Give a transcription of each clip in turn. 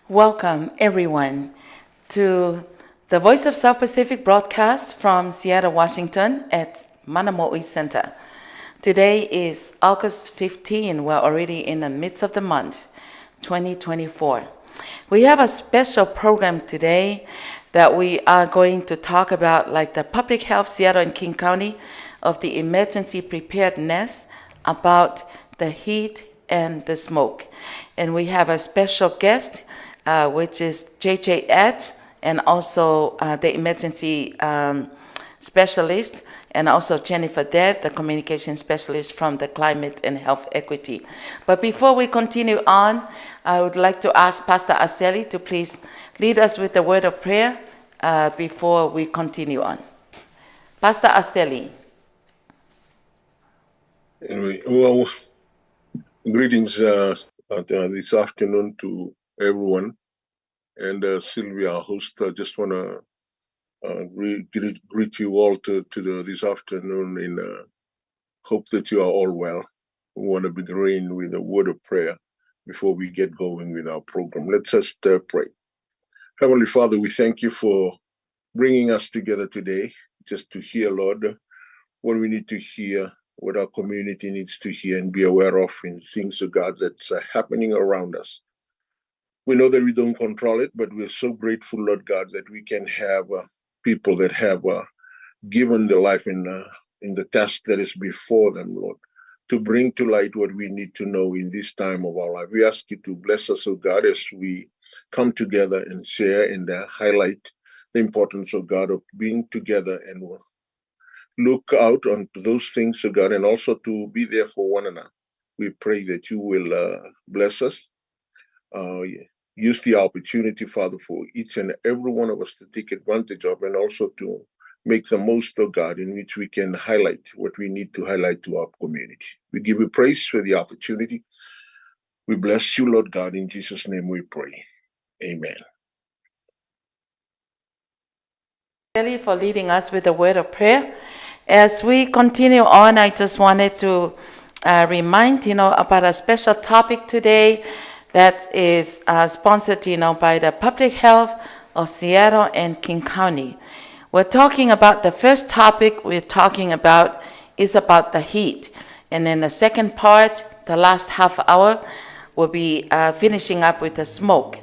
Welcome, everyone, to the Voice of South Pacific broadcast from Seattle, Washington at Manamo'i Center. Today is August 15. We're already in the midst of the month, 2024. We have a special program today that we are going to talk about, like the public health, Seattle and King County, of the emergency preparedness about the heat and the smoke. And we have a special guest, which is JJ Ed, and also the emergency specialist, and also Jennifer Deb, the communication specialist from the Climate and Health Equity. But before we continue on, I would like to ask Pastor Aseli to please lead us with the word of prayer before we continue on. Pastor Aseli. Anyway, well, greetings this afternoon to everyone. And Sylvia, our host, I just want to greet you all to this afternoon and hope that you are all well. We want to begin with a word of prayer before we get going with our program. Let's just pray. Heavenly Father, we thank you for bringing us together today just to hear, Lord, what we need to hear, what our community needs to hear and be aware of in things, of God, that's happening around us. We know that we don't control it, but we're so grateful, Lord God, that we can have people that have given their life in the task that is before them, Lord, to bring to light what we need to know in this time of our life. We ask you to bless us, O God, as we come together and share and highlight the importance of God, of being together and look out on those things, O God, and also to be there for one another. We pray that you will bless us. Use the opportunity, Father, for each and every one of us to take advantage of, and also to make the most of God, in which we can highlight what we need to highlight to our community. We give you praise for the opportunity. We bless you, Lord God. In Jesus' name we pray. Amen. For leading us with a word of prayer. As we continue on, I just wanted to remind, about a special topic today that is sponsored, by the Public Health of Seattle and King County. We're talking about the first topic we're talking about is about the heat. And then the second part, the last half hour, will be finishing up with the smoke.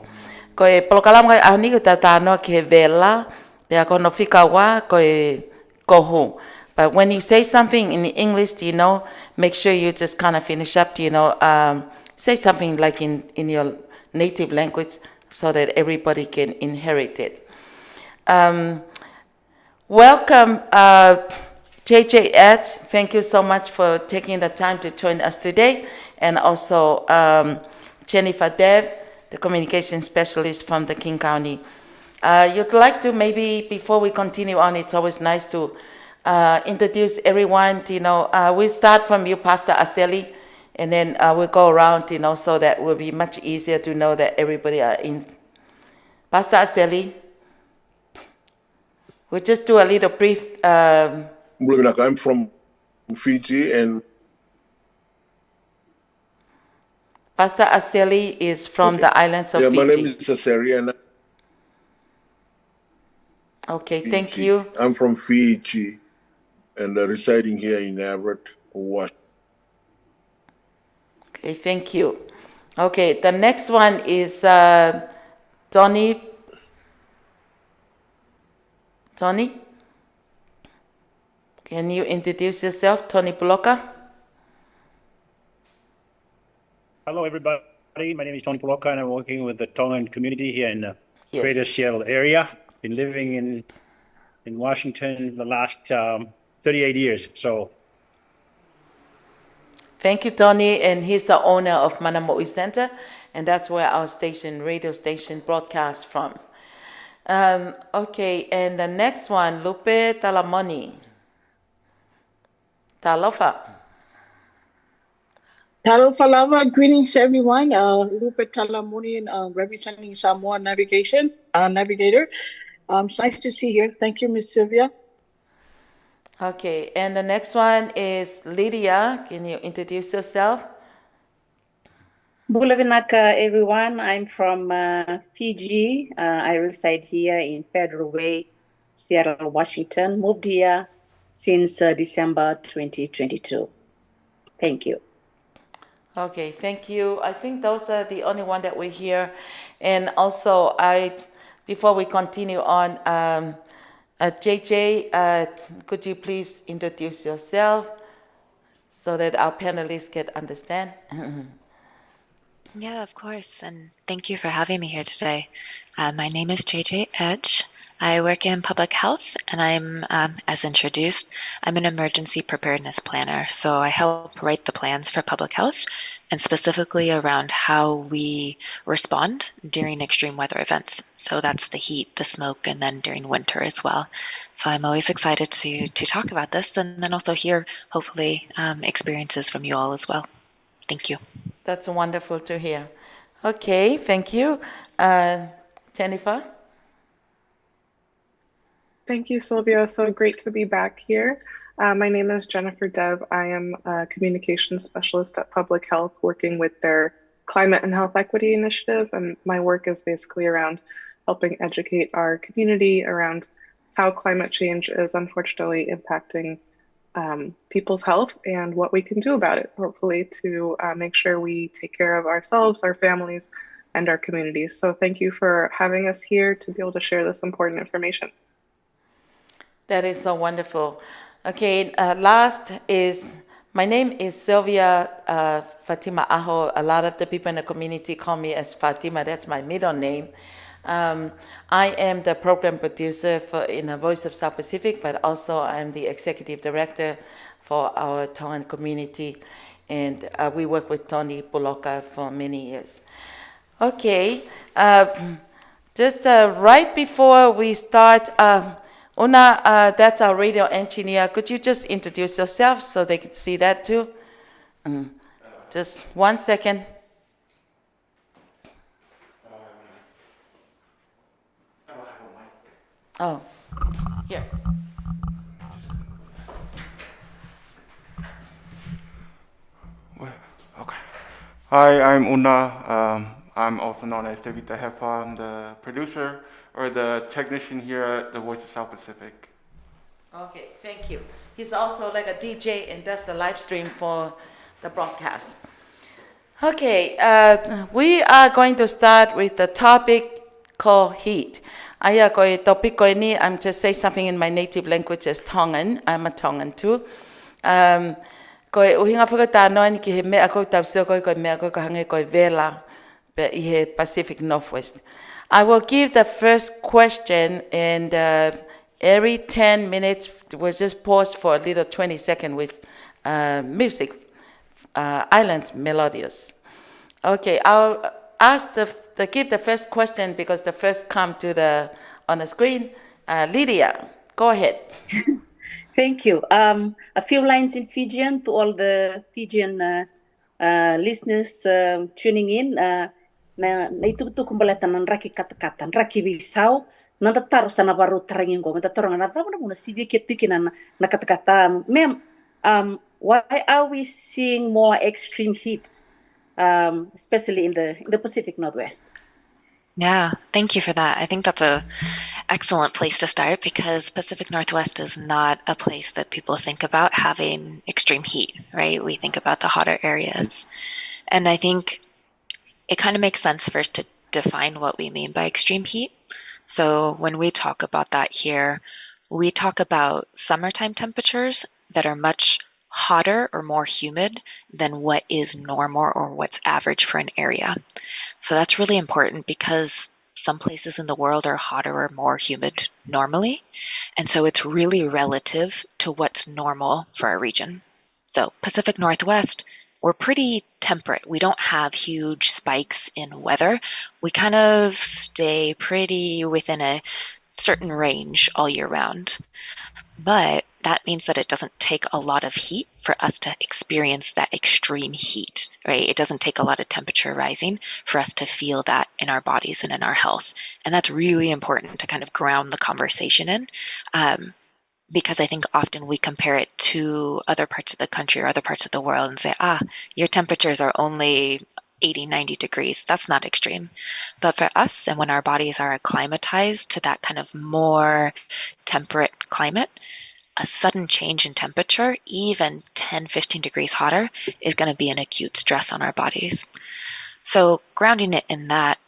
Koe polokalama kai ahoni ko tatano ke Vela, te akono fika wa koe Kohu. But when you say something in English, make sure you just kind of finish up, say something like in your native language so that everybody can inherit it. Welcome, JJ Ed. Thank you so much for taking the time to join us today. And also Jennifer Dev, the communication specialist from the King County. You'd like to maybe, before we continue on, it's always nice to introduce everyone. We start from you, Pastor Aseli, and then we'll go around, so that will be much easier to know that everybody are in. Pastor Aseli. We'll just do a little brief. I'm from Fiji, and Pastor Aseli is from the islands of Fiji. my name is Aseli, and okay, thank you. I'm from Fiji, and residing here in Everett, Washington. Okay, thank you. Okay, the next one is Tony. Tony, can you introduce yourself, Tony Puloka? Hello, everybody. My name is Tony Puloka, and I'm working with the Tongan community here in the greater Seattle area. Been living in Washington the last 38 years. So, thank you, Tony. And he's the owner of Mana Mo'i Center, and that's where our radio station broadcasts from. Okay, and the next one, Lupe Talamoni. Talofa. Talofa lava, greetings everyone. Lupe Talamoni, representing Samoa Navigator. It's nice to see you here. Thank you, Ms. Sylvia. Okay, and the next one is Lydia. Can you introduce yourself? Bulavinaka, everyone. I'm from Fiji. I reside here in Federal Way, Seattle, Washington. Moved here since December 2022. Thank you. Okay, thank you. I think those are the only one that we hear. And also, before we continue on, JJ, could you please introduce yourself so that our panelists can understand? Yeah, of course. And thank you for having me here today. My name is JJ Edge. I work in public health, and I'm, as introduced, I'm an emergency preparedness planner. So I help write the plans for public health, and specifically around how we respond during extreme weather events. So that's the heat, the smoke, and then during winter as well. So I'm always excited to talk about this, and then also hear, hopefully, experiences from you all as well. Thank you. That's wonderful to hear. Okay, thank you. Jennifer? Thank you, Sylvia. So great to be back here. My name is Jennifer Dev. I am a communications specialist at Public Health, working with their Climate and Health Equity Initiative. And my work is basically around helping educate our community around how climate change is unfortunately impacting people's health and what we can do about it, hopefully, to make sure we take care of ourselves, our families, and our communities. So thank you for having us here to be able to share this important information. That is so wonderful. Okay, last is, my name is Sylvia Fatima Aho. A lot of the people in the community call me as Fatima. That's my middle name. I am the program producer in the Voice of South Pacific, but also I'm the executive director for our Tongan community, and we work with Tony Puloka for many years. Okay, just right before we start, Una, that's our radio engineer. Could you just introduce yourself so they could see that too? Just 1 second. Oh, here. Okay. Hi, I'm Una. I'm also known as David Hefa. I'm the producer or the technician here at the Voice of South Pacific. Okay, thank you. He's also like a DJ and does the live stream for the broadcast. Okay, we are going to start with the topic called heat. Aya koe topic koe ni, I'm just say something in my native language as Tongan. I'm a Tongan too. Koe uhinga whakatanoa ni ki he mea koe tausia koe mea koe ka hange koe Vela. Pacific Northwest. I will give the first question, and every 10 minutes, we'll just pause for a little 20-second with music, Islands Melodious. Okay, I'll ask give the first question because the first come to on the screen. Lydia, go ahead. Thank you. A few lines in Fijian to all the Fijian listeners tuning in. Na itu kumbalatan ng raki katakatan, raki bisau, nantataro sa nabaru tarangin ko, nantataro nga natamo na muna sibi kitikin na katakata. Ma'am, why are we seeing more extreme heat, especially in the Pacific Northwest? Yeah, thank you for that. I think that's a excellent place to start because Pacific Northwest is not a place that people think about having extreme heat, right? We think about the hotter areas. And I think it kind of makes sense first to define what we mean by extreme heat. So when we talk about that here, we talk about summertime temperatures that are much hotter or more humid than what is normal or what's average for an area. So that's really important because some places in the world are hotter or more humid normally. And so it's really relative to what's normal for our region. So Pacific Northwest, we're pretty temperate. We don't have huge spikes in weather. We kind of stay pretty within a certain range all year round. But that means that it doesn't take a lot of heat for us to experience that extreme heat, right? It doesn't take a lot of temperature rising for us to feel that in our bodies and in our health. And that's really important to kind of ground the conversation in. Because I think often we compare it to other parts of the country or other parts of the world and say, your temperatures are only 80, 90 degrees. That's not extreme. But for us, and when our bodies are acclimatized to that kind of more temperate climate, a sudden change in temperature, even 10, 15 degrees hotter, is going to be an acute stress on our bodies. So grounding it in that,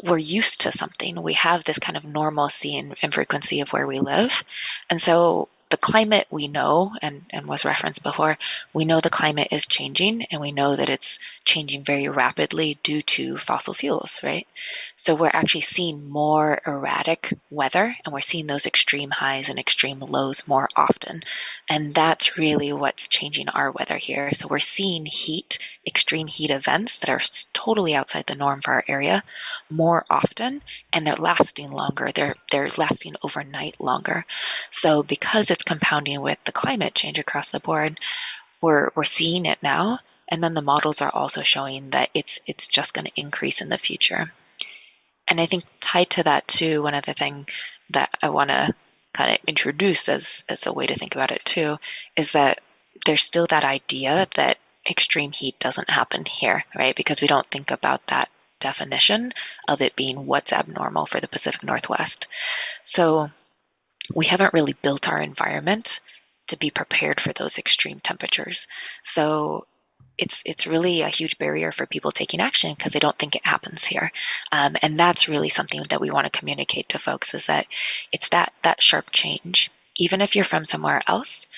we're used to something. We have this kind of normalcy and frequency of where we live. And so the climate we know, and was referenced before, we know the climate is changing, and we know that it's changing very rapidly due to fossil fuels, right? So we're actually seeing more erratic weather, and we're seeing those extreme highs and extreme lows more often. And that's really what's changing our weather here. So we're seeing heat, extreme heat events that are totally outside the norm for our area more often, and they're lasting longer. They're lasting overnight longer. So because it's compounding with the climate change across the board, we're seeing it now, and then the models are also showing that it's just going to increase in the future. And I think tied to that too, one other thing that I want to kind of introduce as a way to think about it too, is that there's still that idea that extreme heat doesn't happen here, right? Because we don't think about that definition of it being what's abnormal for the Pacific Northwest. So we haven't really built our environment to be prepared for those extreme temperatures. So it's really a huge barrier for people taking action because they don't think it happens here. And that's really something that we want to communicate to folks, is that it's that sharp change. Even if you're from somewhere else,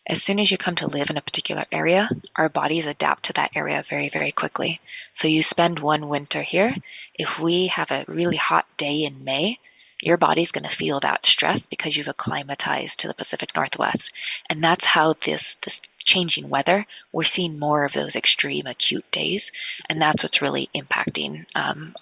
as soon as you come to live in a particular area, our bodies adapt to that area very, very quickly. So you spend one winter here. If we have a really hot day in May, your body's going to feel that stress because you've acclimatized to the Pacific Northwest. And that's how this changing weather, we're seeing more of those extreme acute days. And that's what's really impacting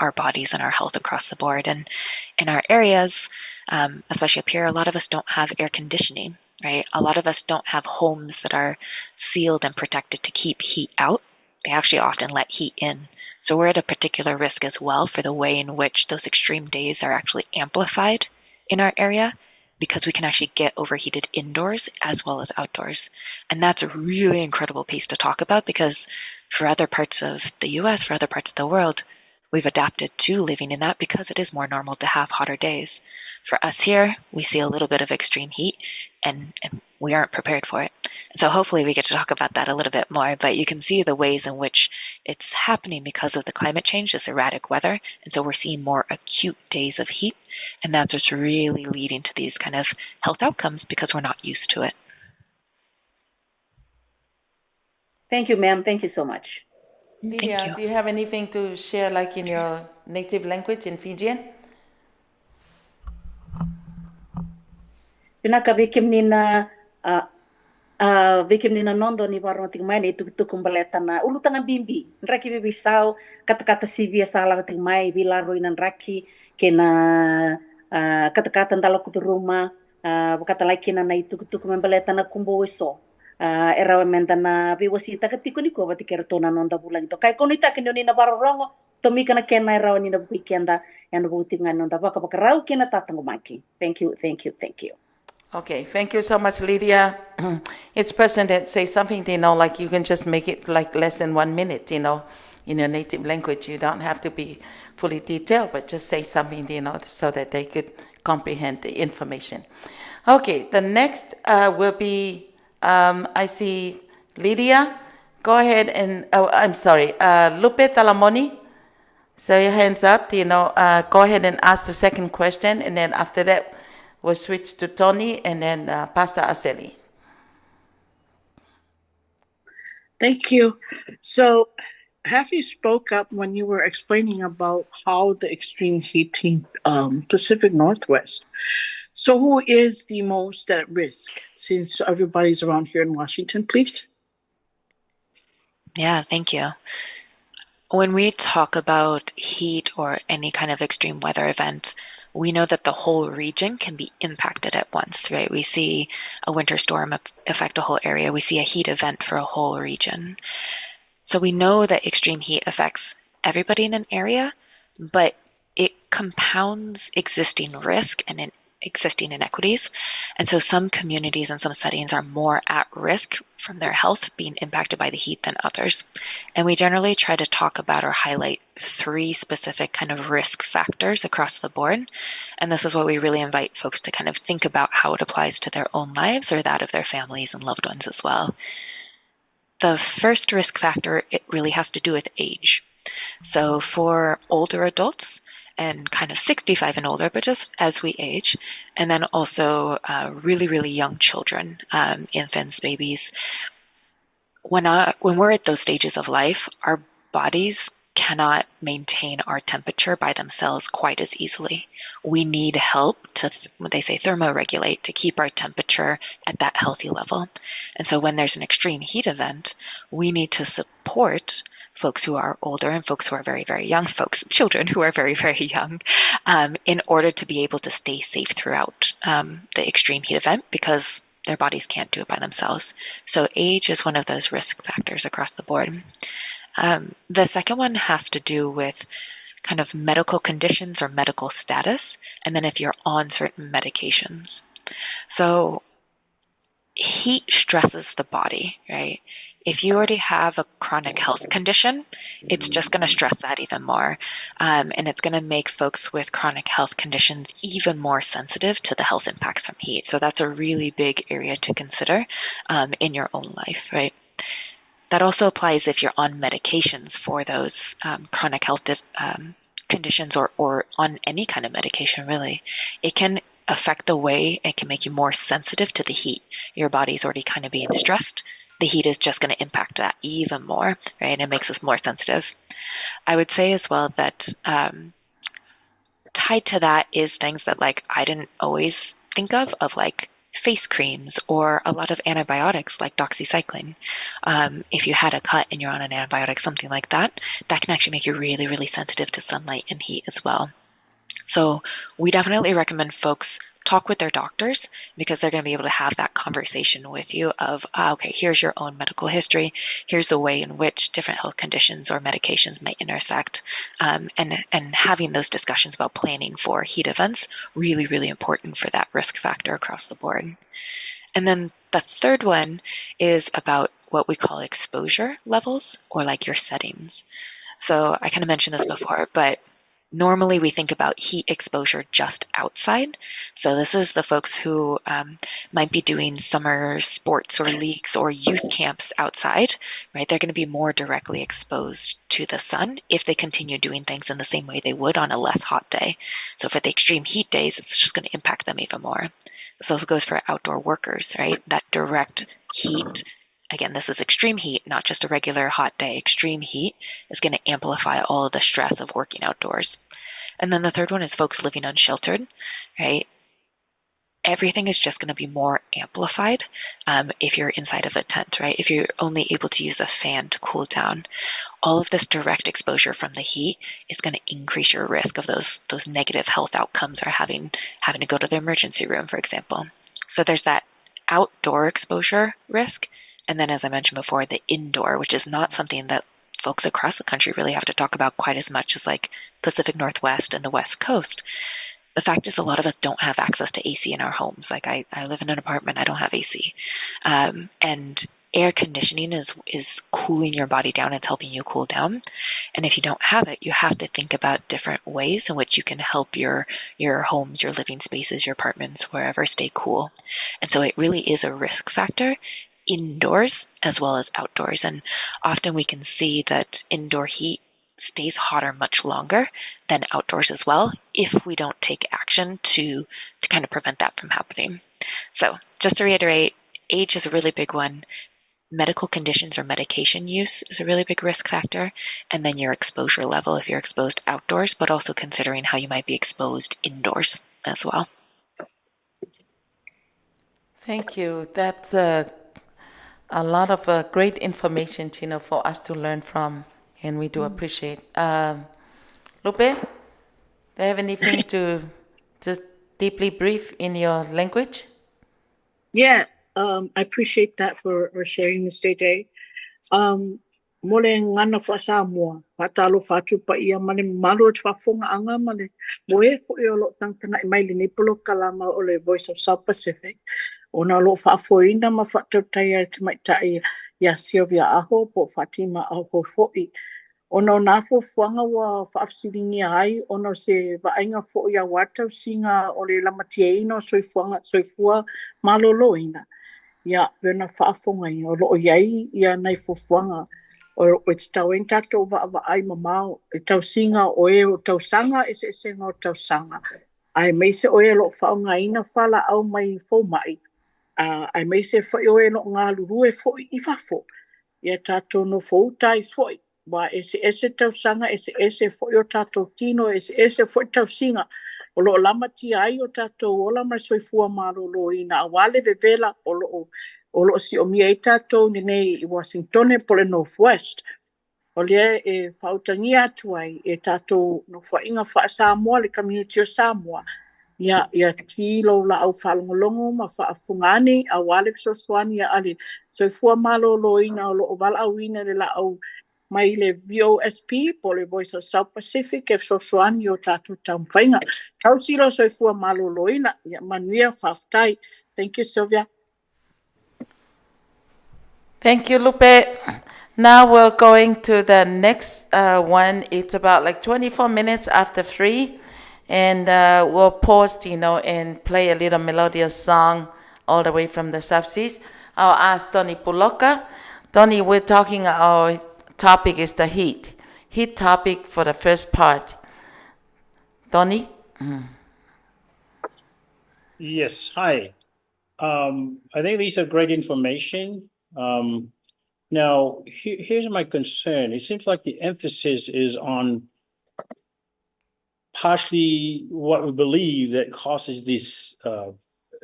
our bodies and our health across the board. And in our areas, especially up here, a lot of us don't have air conditioning, right? A lot of us don't have homes that are sealed and protected to keep heat out. They actually often let heat in. So we're at a particular risk as well for the way in which those extreme days are actually amplified in our area, because we can actually get overheated indoors as well as outdoors. And that's a really incredible piece to talk about, because for other parts of the US, for other parts of the world, we've adapted to living in that because it is more normal to have hotter days. For us here, we see a little bit of extreme heat, and we aren't prepared for it. And so hopefully we get to talk about that a little bit more, but you can see the ways in which it's happening because of the climate change, this erratic weather. And so we're seeing more acute days of heat, and that's what's really leading to these kind of health outcomes because we're not used to it. Thank you, ma'am. Thank you so much. Lydia, do you have anything to share, like in your native language in Fijian? Pinaka menina nondo ni warong ting mai ni tuk kumbaletana ulu tanga bimbi raki bibi sao kata-kata sivia sala ting mai bila ruinan raki kena kata-kata ndalo kutu rumah kata laki na tuk kumbaletana kumbo weso era mentana biwasita katiko ni ko bati kertona nonda bulang to kai konita kenyo ni na barorongo tomi kana kena era ni na bukikenda yan butingan nonda baka rau kena tatango maki. Thank you. Okay, thank you so much, Lydia. It's person that say something, like you can just make it like less than 1 minute, in your native language. You don't have to be fully detailed, but just say something, so that they could comprehend the information. Okay, the next will be, I see Lydia. Go ahead and, I'm sorry, Lupe Talamoni. So your hands up, go ahead and ask the second question, and then after that, we'll switch to Tony and then Pastor Aseli. Thank you. So, have you spoke up when you were explaining about how the extreme heat team Pacific Northwest? So, who is the most at risk? Since everybody's around here in Washington, please. Yeah, thank you. When we talk about heat or any kind of extreme weather event, we know that the whole region can be impacted at once, right? We see a winter storm affect a whole area. We see a heat event for a whole region. So we know that extreme heat affects everybody in an area, but it compounds existing risk and existing inequities. And so some communities and some settings are more at risk from their health being impacted by the heat than others. And we generally try to talk about or highlight 3 specific kind of risk factors across the board. And this is what we really invite folks to kind of think about how it applies to their own lives or that of their families and loved ones as well. The first risk factor, it really has to do with age. So for older adults, and kind of 65 and older, but just as we age, and then also really, really young children, infants, babies. When we're at those stages of life, our bodies cannot maintain our temperature by themselves quite as easily. We need help to, what they say, thermoregulate, to keep our temperature at that healthy level. And so when there's an extreme heat event, we need to support folks who are older and folks who are very, very young, children who are very, very young, in order to be able to stay safe throughout the extreme heat event, because their bodies can't do it by themselves. So age is one of those risk factors across the board. The second one has to do with kind of medical conditions or medical status, and then if you're on certain medications. So heat stresses the body, right? If you already have a chronic health condition, it's just going to stress that even more. And it's going to make folks with chronic health conditions even more sensitive to the health impacts from heat. So that's a really big area to consider in your own life, right? That also applies if you're on medications for those chronic health conditions or on any kind of medication, really. It can affect the way it can make you more sensitive to the heat. Your body's already kind of being stressed. The heat is just going to impact that even more, right? And it makes us more sensitive. I would say as well that tied to that is things that like I didn't always think of like face creams or a lot of antibiotics like doxycycline. If you had a cut and you're on an antibiotic, something like that, that can actually make you really, really sensitive to sunlight and heat as well. So we definitely recommend folks talk with their doctors, because they're going to be able to have that conversation with you of, okay, here's your own medical history. Here's the way in which different health conditions or medications may intersect. And having those discussions about planning for heat events, really, really important for that risk factor across the board. And then the third one is about what we call exposure levels, or like your settings. So I kind of mentioned this before, but normally we think about heat exposure just outside. So this is the folks who might be doing summer sports or leagues or youth camps outside, right? They're going to be more directly exposed to the sun if they continue doing things in the same way they would on a less hot day. So for the extreme heat days, it's just going to impact them even more. This also goes for outdoor workers, right? That direct heat again, this is extreme heat, not just a regular hot day. Extreme heat is going to amplify all of the stress of working outdoors. And then the third one is folks living unsheltered, right? Everything is just going to be more amplified if you're inside of a tent, right? If you're only able to use a fan to cool down, all of this direct exposure from the heat is going to increase your risk of those negative health outcomes, or having to go to the emergency room, for example. So there's that outdoor exposure risk, and then, as I mentioned before, the indoor, which is not something that folks across the country really have to talk about quite as much as like Pacific Northwest and the West Coast. The fact is, a lot of us don't have access to AC in our homes. Like I live in an apartment, I don't have AC. And air conditioning is cooling your body down. It's helping you cool down. And if you don't have it, you have to think about different ways in which you can help your homes, your living spaces, your apartments, wherever, stay cool. And so it really is a risk factor indoors as well as outdoors. And often we can see that indoor heat stays hotter much longer than outdoors as well, if we don't take action to kind of prevent that from happening. So just to reiterate, age is a really big one. Medical conditions or medication use is a really big risk factor. And then your exposure level, if you're exposed outdoors, but also considering how you might be exposed indoors as well. Thank you. That's a lot of great information, Tina, for us to learn from, and we do appreciate. Lupe, do you have anything to just deeply brief in your language? Yes, I appreciate that for sharing, Mr. J. Mole ngana fa Samoa, patalo fatu pa ia mane malu te whafonga anga mane moe ko e olo tangtana I mai ni polo kalama o le Voice of South Pacific. Ona lo whaafoina ma whaatautai te mai tai ia Sylvia Aho po Fatima Aho fo'i. Ona o nā fuanga wa whaafsiringia ai, ona se vaenga fo ia watau singa o le lamatia ino soifua maloloina. Ia, pena whaafonga i o loo iai ia nei fuanga. O te tau en tatou wa ai mamao, e tau singa o e o tau sanga, e se ngā tau sanga. Ai mei se o e lo whaonga ina whala au mai fo mai. Ai mei se whai o e lo ngā luru e fo I whafo. Ia tatou no fo utai fo I. Wa ese tau sanga, ese fo o tatou tino, ese fo tau singa. O lo lama ti ai o tatou o lama soifua marolo ina awale vevela o lo si o mia I tatou nei I Washington e pole Northwest. O lea e whautangia atu ai e tatou no whainga wha Samoa, le community o Samoa. Ia tilo la au whalongolongo ma whaafungani a wale fisoswani a ali. Soifua marolo ina o lo wala au ina le la au mai le VOSP po le Voice of South Pacific e fisoswani o tatou taumwhainga. Tau silo soifua marolo ina, ia manuia whaftai. Thank you, Sylvia. Thank you, Lupe. Now we're going to the next one. It's about like 24 minutes after 3. And we'll pause, and play a little melodious song all the way from the South Seas. I'll ask Tony Puloka. Tony, we're talking, our topic is the heat. Heat topic for the first part. Tony? Yes, hi. I think these are great information. Now, here's my concern. It seems like the emphasis is on partially what we believe that causes this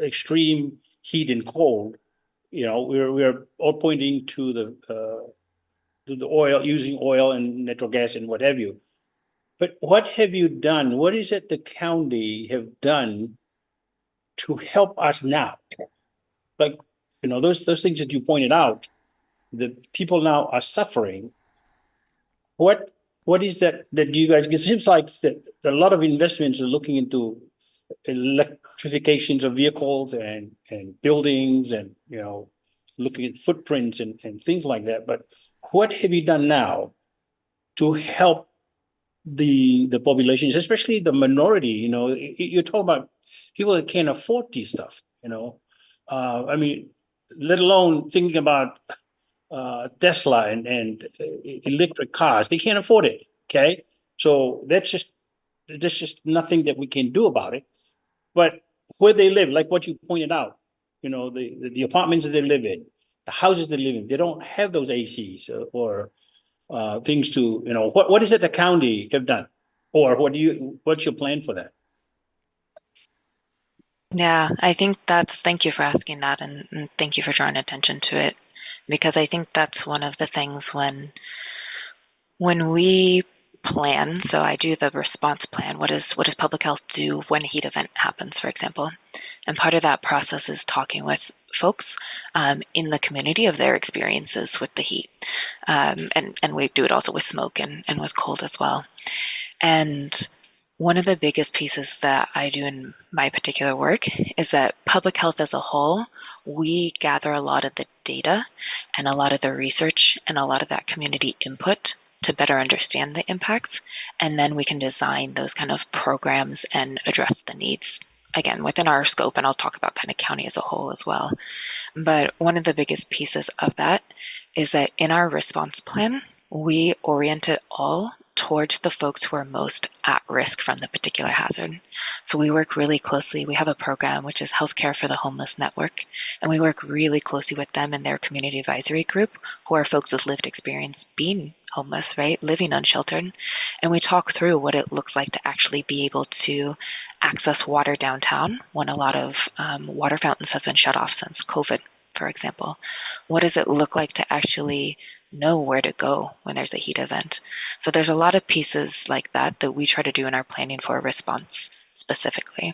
extreme heat and cold. We're all pointing to the oil, using oil and natural gas and what have you. But what have you done? What is it the county have done to help us now? Like, those things that you pointed out, the people now are suffering. What is that you guys, it seems like that a lot of investments are looking into electrifications of vehicles and buildings and, looking at footprints and things like that. But what have you done now to help the populations, especially the minority? You're talking about people that can't afford these stuff, I mean, let alone thinking about Tesla and electric cars. They can't afford it. Okay. So that's just nothing that we can do about it. But where they live, like what you pointed out, the apartments that they live in, the houses they live in, they don't have those ACs or things to, what is it the county have done? Or what's your plan for that? Yeah, I think thank you for asking that, and thank you for drawing attention to it, because I think that's one of the things when we plan. So I do the response plan. What does public health do when a heat event happens, for example? And part of that process is talking with folks in the community of their experiences with the heat. And we do it also with smoke and with cold as well. And one of the biggest pieces that I do in my particular work is that public health as a whole, we gather a lot of the data and a lot of the research and a lot of that community input to better understand the impacts. And then we can design those kind of programs and address the needs, again, within our scope. And I'll talk about kind of county as a whole as well. But one of the biggest pieces of that is that in our response plan, we orient it all towards the folks who are most at risk from the particular hazard. So we work really closely. We have a program which is Healthcare for the Homeless Network, and we work really closely with them and their community advisory group, who are folks with lived experience being homeless, right, living unsheltered. And we talk through what it looks like to actually be able to access water downtown when a lot of water fountains have been shut off since COVID, for example. What does it look like to actually know where to go when there's a heat event? So there's a lot of pieces like that we try to do in our planning for a response specifically.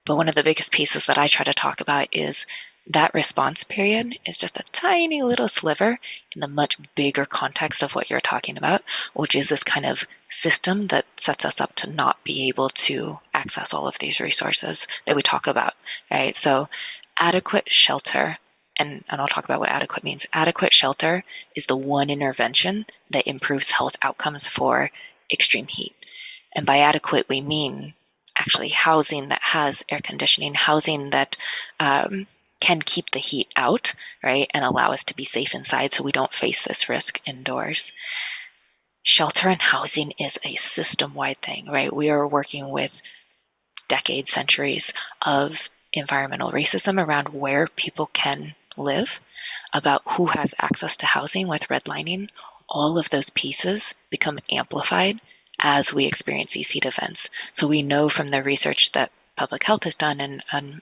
But one of the biggest pieces that I try to talk about is that response period is just a tiny little sliver in the much bigger context of what you're talking about, which is this kind of system that sets us up to not be able to access all of these resources that we talk about, right? So adequate shelter, and I'll talk about what adequate means. Adequate shelter is the one intervention that improves health outcomes for extreme heat. And by adequate, we mean actually housing that has air conditioning, housing that can keep the heat out, right, and allow us to be safe inside so we don't face this risk indoors. Shelter and housing is a system-wide thing, right? We are working with decades, centuries of environmental racism around where people can live, about who has access to housing with redlining. All of those pieces become amplified as we experience these heat events. So we know from the research that public health has done, and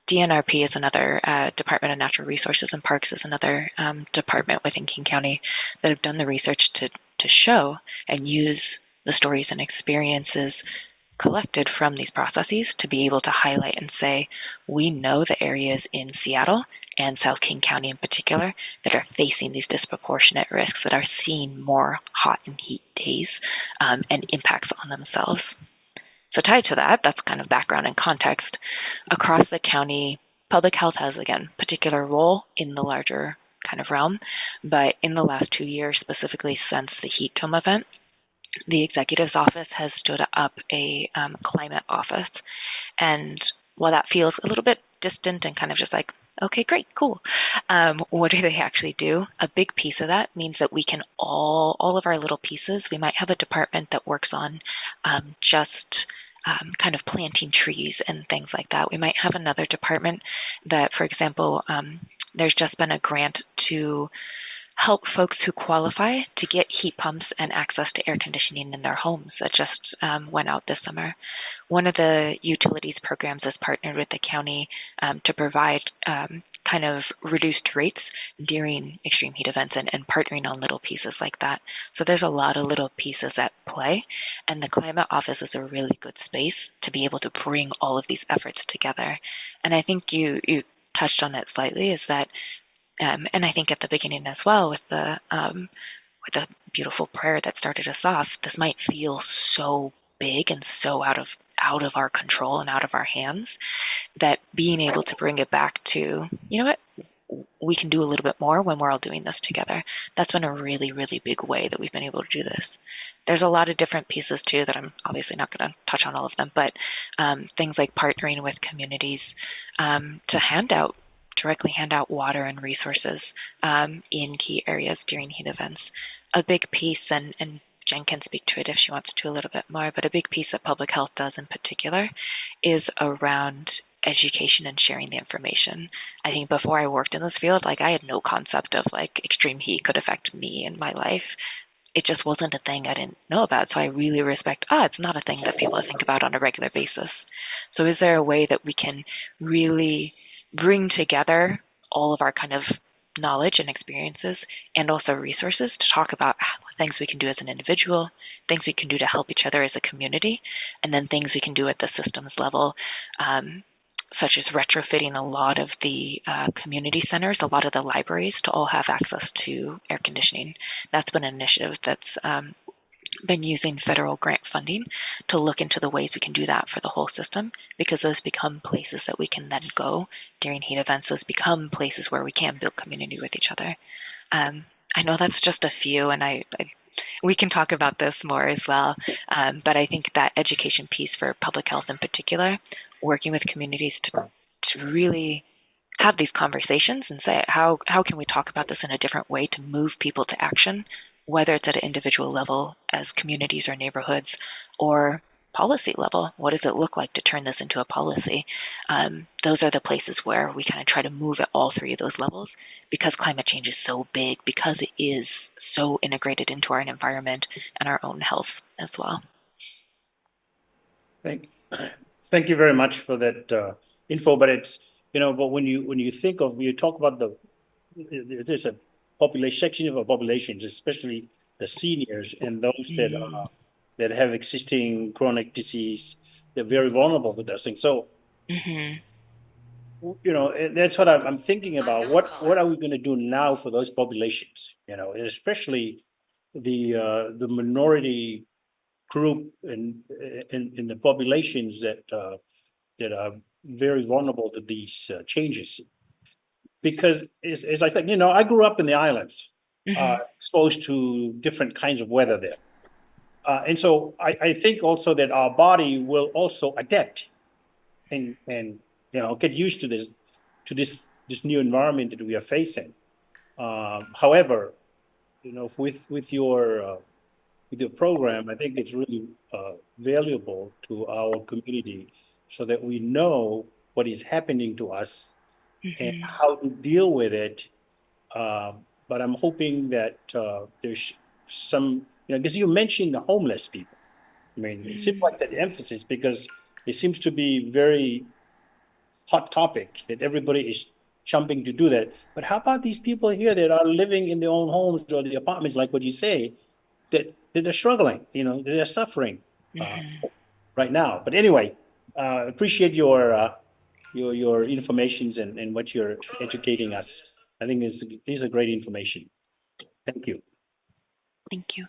DNRP is another Department of Natural Resources, and Parks is another department within King County, that have done the research to show and use the stories and experiences collected from these processes to be able to highlight and say, we know the areas in Seattle and South King County in particular that are facing these disproportionate risks, that are seeing more hot and heat days and impacts on themselves. So tied to that, that's kind of background and context. Across the county, public health has, again, particular role in the larger kind of realm, but in the last 2 years, specifically since the heat dome event, the executive's office has stood up a climate office. And while that feels a little bit distant and kind of just like, okay, great, cool, what do they actually do? A big piece of that means that we can all of our little pieces, we might have a department that works on just kind of planting trees and things like that. We might have another department that, for example, there's just been a grant to help folks who qualify to get heat pumps and access to air conditioning in their homes that just went out this summer. One of the utilities programs has partnered with the county to provide kind of reduced rates during extreme heat events, and partnering on little pieces like that. So there's a lot of little pieces at play, and the climate office is a really good space to be able to bring all of these efforts together. And I think you touched on it slightly, is that and I think at the beginning as well, with the beautiful prayer that started us off, this might feel so big and so out of our control and out of our hands, that being able to bring it back to, you know what, we can do a little bit more when we're all doing this together. That's been a really, really big way that we've been able to do this. There's a lot of different pieces too that I'm obviously not going to touch on all of them, but things like partnering with communities to directly hand out water and resources in key areas during heat events. A big piece, and Jen can speak to it if she wants to a little bit more, but a big piece that public health does in particular is around education and sharing the information. I think before I worked in this field, like I had no concept of like extreme heat could affect me in my life. It just wasn't a thing I didn't know about. So I really respect, it's not a thing that people think about on a regular basis. So is there a way that we can really bring together all of our kind of knowledge and experiences and also resources to talk about things we can do as an individual, things we can do to help each other as a community, and then things we can do at the systems level, such as retrofitting a lot of the community centers, a lot of the libraries to all have access to air conditioning. That's been an initiative that's been using federal grant funding to look into the ways we can do that for the whole system, because those become places that we can then go during heat events. Those become places where we can build community with each other. I know that's just a few, and we can talk about this more as well. But I think that education piece for public health in particular, working with communities to really have these conversations and say, how can we talk about this in a different way to move people to action, whether it's at an individual level as communities or neighborhoods, or policy level. What does it look like to turn this into a policy? Those are the places where we kind of try to move at all three of those levels, because climate change is so big, because it is so integrated into our environment and our own health as well. Thank you very much for that info. But it's, but when you think of, you talk about there's a section of our populations, especially the seniors and those that have existing chronic disease, they're very vulnerable to those things. So, that's what I'm thinking about. What are we going to do now for those populations? And especially the minority group in the populations that are very vulnerable to these changes. Because it's like, I grew up in the islands, exposed to different kinds of weather there. And so I think also that our body will also adapt and get used to this new environment that we are facing. However, with your program, I think it's really valuable to our community, so that we know what is happening to us and how to deal with it. But I'm hoping that there's some, because you mentioned the homeless people. I mean, it seems like that emphasis, because it seems to be very hot topic that everybody is jumping to do that. But how about these people here that are living in their own homes or the apartments, like what you say, that are struggling, they're suffering right now. But anyway, appreciate your informations and what you're educating us. I think these are great information. Thank you. Thank you.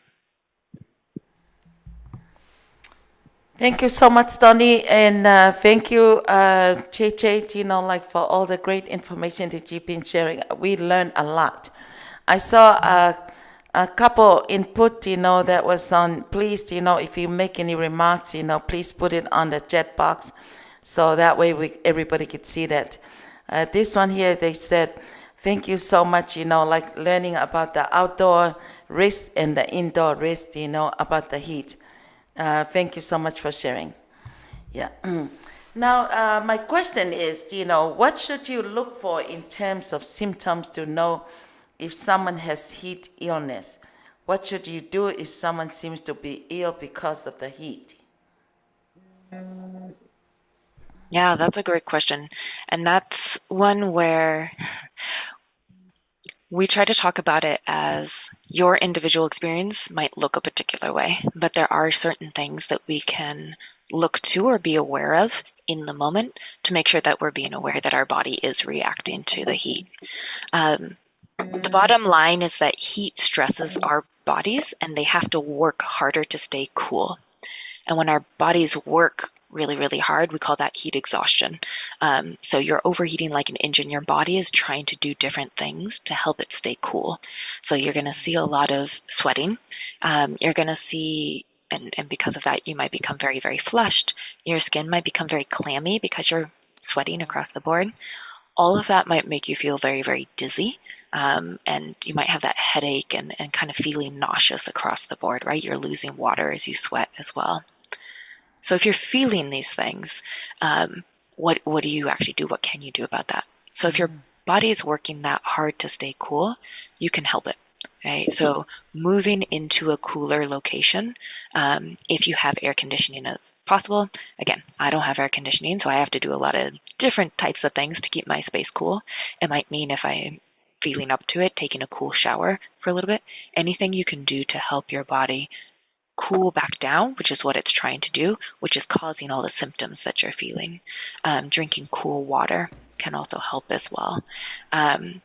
Thank you so much, Tony, and thank you, Che, for all the great information that you've been sharing. We learned a lot. I saw a couple input, that was on, please, if you make any remarks, please put it on the chat box, so that way everybody could see that. This one here, they said, thank you so much, like learning about the outdoor risk and the indoor risk, about the heat. Thank you so much for sharing. Yeah. Now, my question is, what should you look for in terms of symptoms to know if someone has heat illness? What should you do if someone seems to be ill because of the heat? Yeah, that's a great question. And that's one where we try to talk about it as your individual experience might look a particular way, but there are certain things that we can look to or be aware of in the moment to make sure that we're being aware that our body is reacting to the heat. The bottom line is that heat stresses our bodies, and they have to work harder to stay cool. And when our bodies work really, really hard, we call that heat exhaustion. So you're overheating like an engine. Your body is trying to do different things to help it stay cool. So you're going to see a lot of sweating. You're going to see, and because of that, you might become very, very flushed. Your skin might become very clammy because you're sweating across the board. All of that might make you feel very, very dizzy. And you might have that headache and kind of feeling nauseous across the board, right? You're losing water as you sweat as well. So if you're feeling these things, what do you actually do? What can you do about that? So if your body is working that hard to stay cool, you can help it, right? So moving into a cooler location, if you have air conditioning if possible. Again, I don't have air conditioning, so I have to do a lot of different types of things to keep my space cool. It might mean if I'm feeling up to it, taking a cool shower for a little bit. Anything you can do to help your body cool back down, which is what it's trying to do, which is causing all the symptoms that you're feeling. Drinking cool water can also help as well. I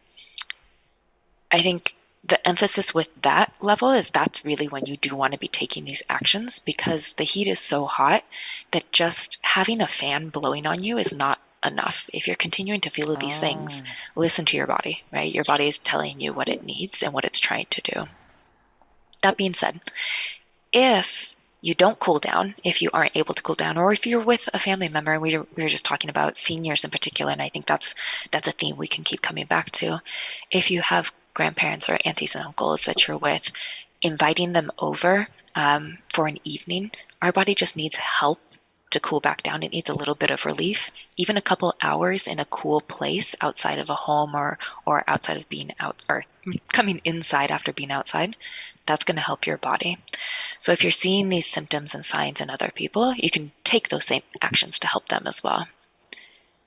think the emphasis with that level is that's really when you do want to be taking these actions, because the heat is so hot that just having a fan blowing on you is not enough. If you're continuing to feel these things, listen to your body, right? Your body is telling you what it needs and what it's trying to do. That being said, if you don't cool down, if you aren't able to cool down, or if you're with a family member, and we were just talking about seniors in particular, and I think that's a theme we can keep coming back to. If you have grandparents or aunties and uncles that you're with, inviting them over for an evening, our body just needs help to cool back down. It needs a little bit of relief. Even a couple hours in a cool place outside of a home or outside of being out, or coming inside after being outside, that's going to help your body. So if you're seeing these symptoms and signs in other people, you can take those same actions to help them as well.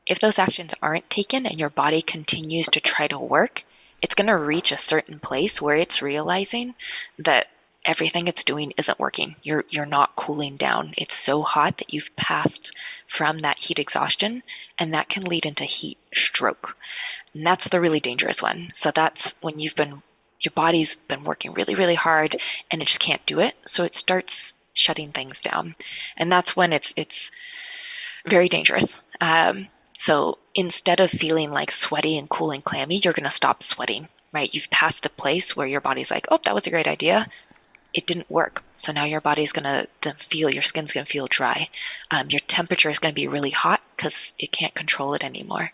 If those actions aren't taken and your body continues to try to work, it's going to reach a certain place where it's realizing that everything it's doing isn't working. You're not cooling down. It's so hot that you've passed from that heat exhaustion, and that can lead into heat stroke. And that's the really dangerous one. So that's when your body's been working really, really hard and it just can't do it. So it starts shutting things down. And that's when it's very dangerous. So instead of feeling like sweaty and cool and clammy, you're going to stop sweating, right? You've passed the place where your body's like, oh, that was a great idea. It didn't work. So now your body's going to then feel, your skin's going to feel dry. Your temperature is going to be really hot because it can't control it anymore.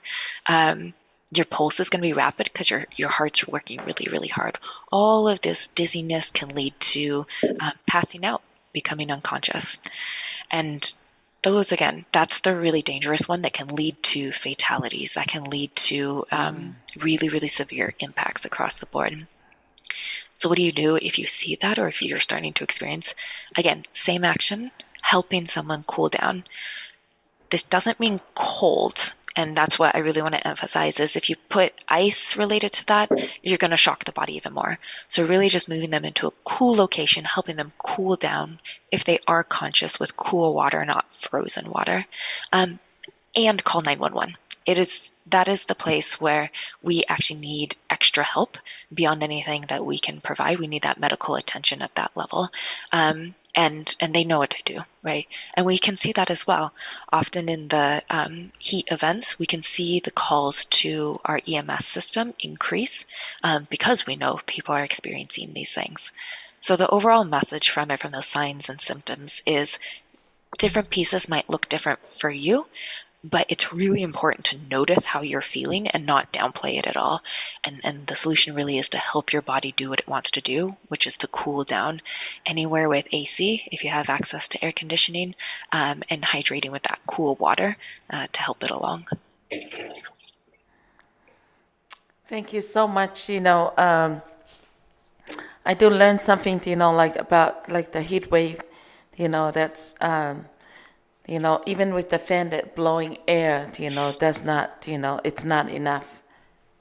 Your pulse is going to be rapid because your heart's working really, really hard. All of this dizziness can lead to passing out, becoming unconscious. And those, again, that's the really dangerous one that can lead to fatalities, that can lead to really, really severe impacts across the board. So what do you do if you see that, or if you're starting to experience, again, same action, helping someone cool down. This doesn't mean cold. And that's what I really want to emphasize is if you put ice related to that, you're going to shock the body even more. So really just moving them into a cool location, helping them cool down if they are conscious with cool water, not frozen water, and call 911. That is the place where we actually need extra help beyond anything that we can provide. We need that medical attention at that level. And they know what to do, right? And we can see that as well. Often in the heat events, we can see the calls to our EMS system increase because we know people are experiencing these things. So the overall message from it, from those signs and symptoms, is different pieces might look different for you, but it's really important to notice how you're feeling and not downplay it at all. And the solution really is to help your body do what it wants to do, which is to cool down. Anywhere with AC, if you have access to air conditioning, and hydrating with that cool water to help it along. Thank you so much. I do learn something, about the heat wave, that's, even with the fan that blowing air, does not, it's not enough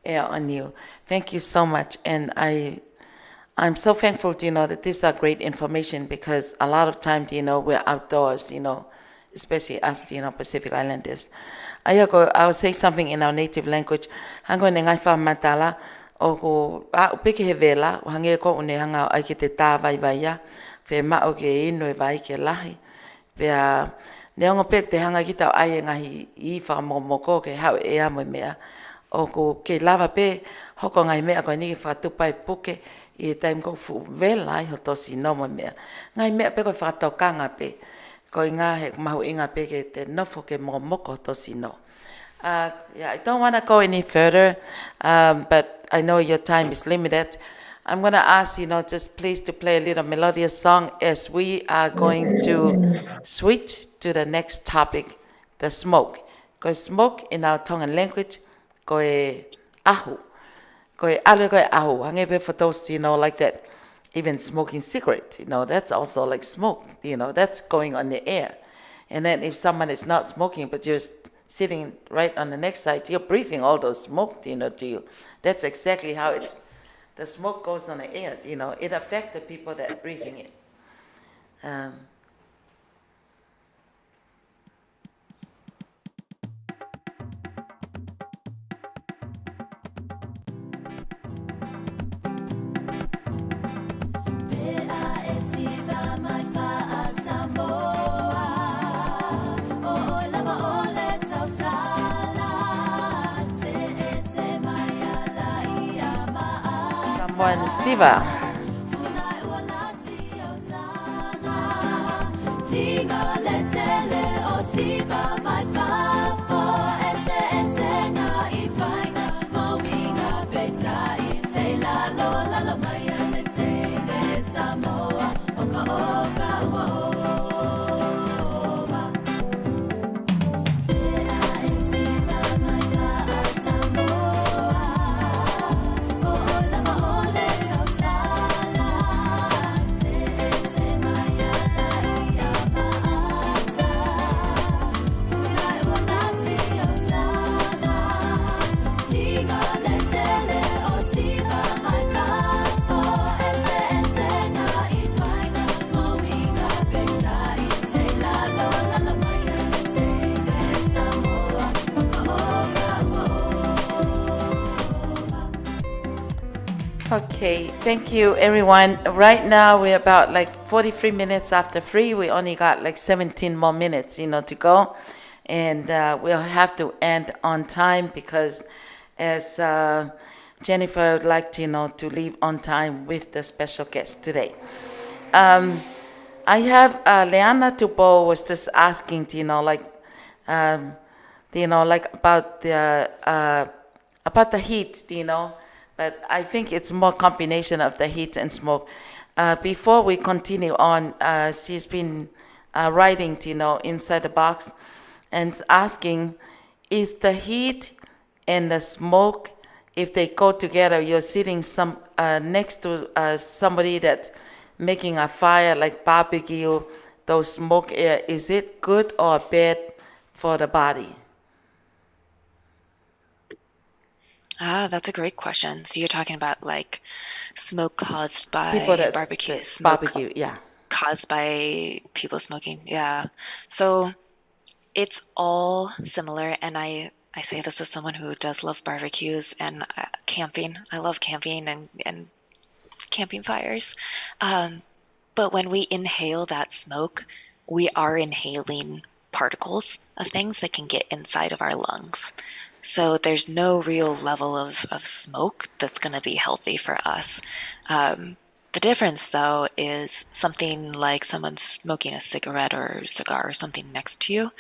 air on you. Thank you so much. And I'm so thankful, that these are great information, because a lot of times, we're outdoors, especially us, Pacific Islanders. I'll say something in our native language. Hango ne ngai whamatala o ko a upeke he vela, o hange ko une hanga ai ke te tā vai vai ya, whe mao ke ino e vai ke lahi. Pea neongo pek te hanga ki tau ai ngahi I whakamomoko ke hau e amo mea. O ko ke lava pe hoko ngai mea koe ni whatupa e puke I e taim ko fu vela I ho tosi no mo mea. Ngai mea pe koe whatokanga pe. Koe ngā he mahu inga pe ke te nofo ke momoko tosi no. Yeah, I don't want to go any further, but I know your time is limited. I'm going to ask, just please to play a little melodious song as we are going to switch to the next topic, the smoke. Ko smoke in our Tongan language, ko ahu. Ko ale ko ahu. Hangepe for those, like that. Even smoking cigarette, that's also like smoke, that's going on the air. And then if someone is not smoking, but you're sitting right on the next side, you're breathing all those smoke, to you. That's exactly how the smoke goes on the air, it affects the people that are breathing it. Someone Siva. Okay, thank you everyone. Right now we're about like 43 minutes after 3. We only got like 17 more minutes, to go. And we'll have to end on time because as Jennifer would like to, to leave on time with the special guest today. I have Leanna Tubo was just asking, like about the heat, but I think it's more combination of the heat and smoke. Before we continue on, she's been writing, inside the box and asking, is the heat and the smoke, if they go together, you're sitting next to somebody that's making a fire like barbecue, those smoke air, is it good or bad for the body? That's a great question. So you're talking about like smoke caused by barbecue, barbecue, yeah, caused by people smoking. Yeah. So it's all similar, and I say this as someone who does love barbecues and camping. I love camping and camping fires. But when we inhale that smoke, we are inhaling particles of things that can get inside of our lungs. So there's no real level of smoke that's going to be healthy for us. The difference, though, is something like someone smoking a cigarette or cigar or something next to you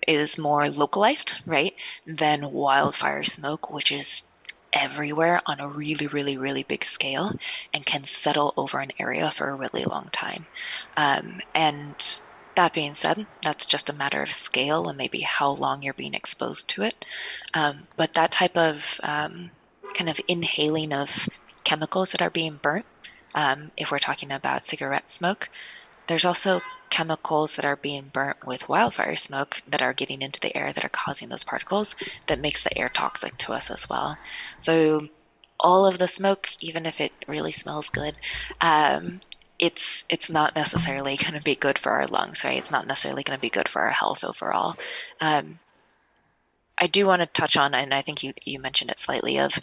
is more localized, right, than wildfire smoke, which is everywhere on a really, really, really big scale and can settle over an area for a really long time. And that being said, that's just a matter of scale and maybe how long you're being exposed to it. But that type of kind of inhaling of chemicals that are being burnt, if we're talking about cigarette smoke, there's also chemicals that are being burnt with wildfire smoke that are getting into the air that are causing those particles that makes the air toxic to us as well. So all of the smoke, even if it really smells good, it's not necessarily going to be good for our lungs, right? It's not necessarily going to be good for our health overall. I do want to touch on, and I think you mentioned it slightly, of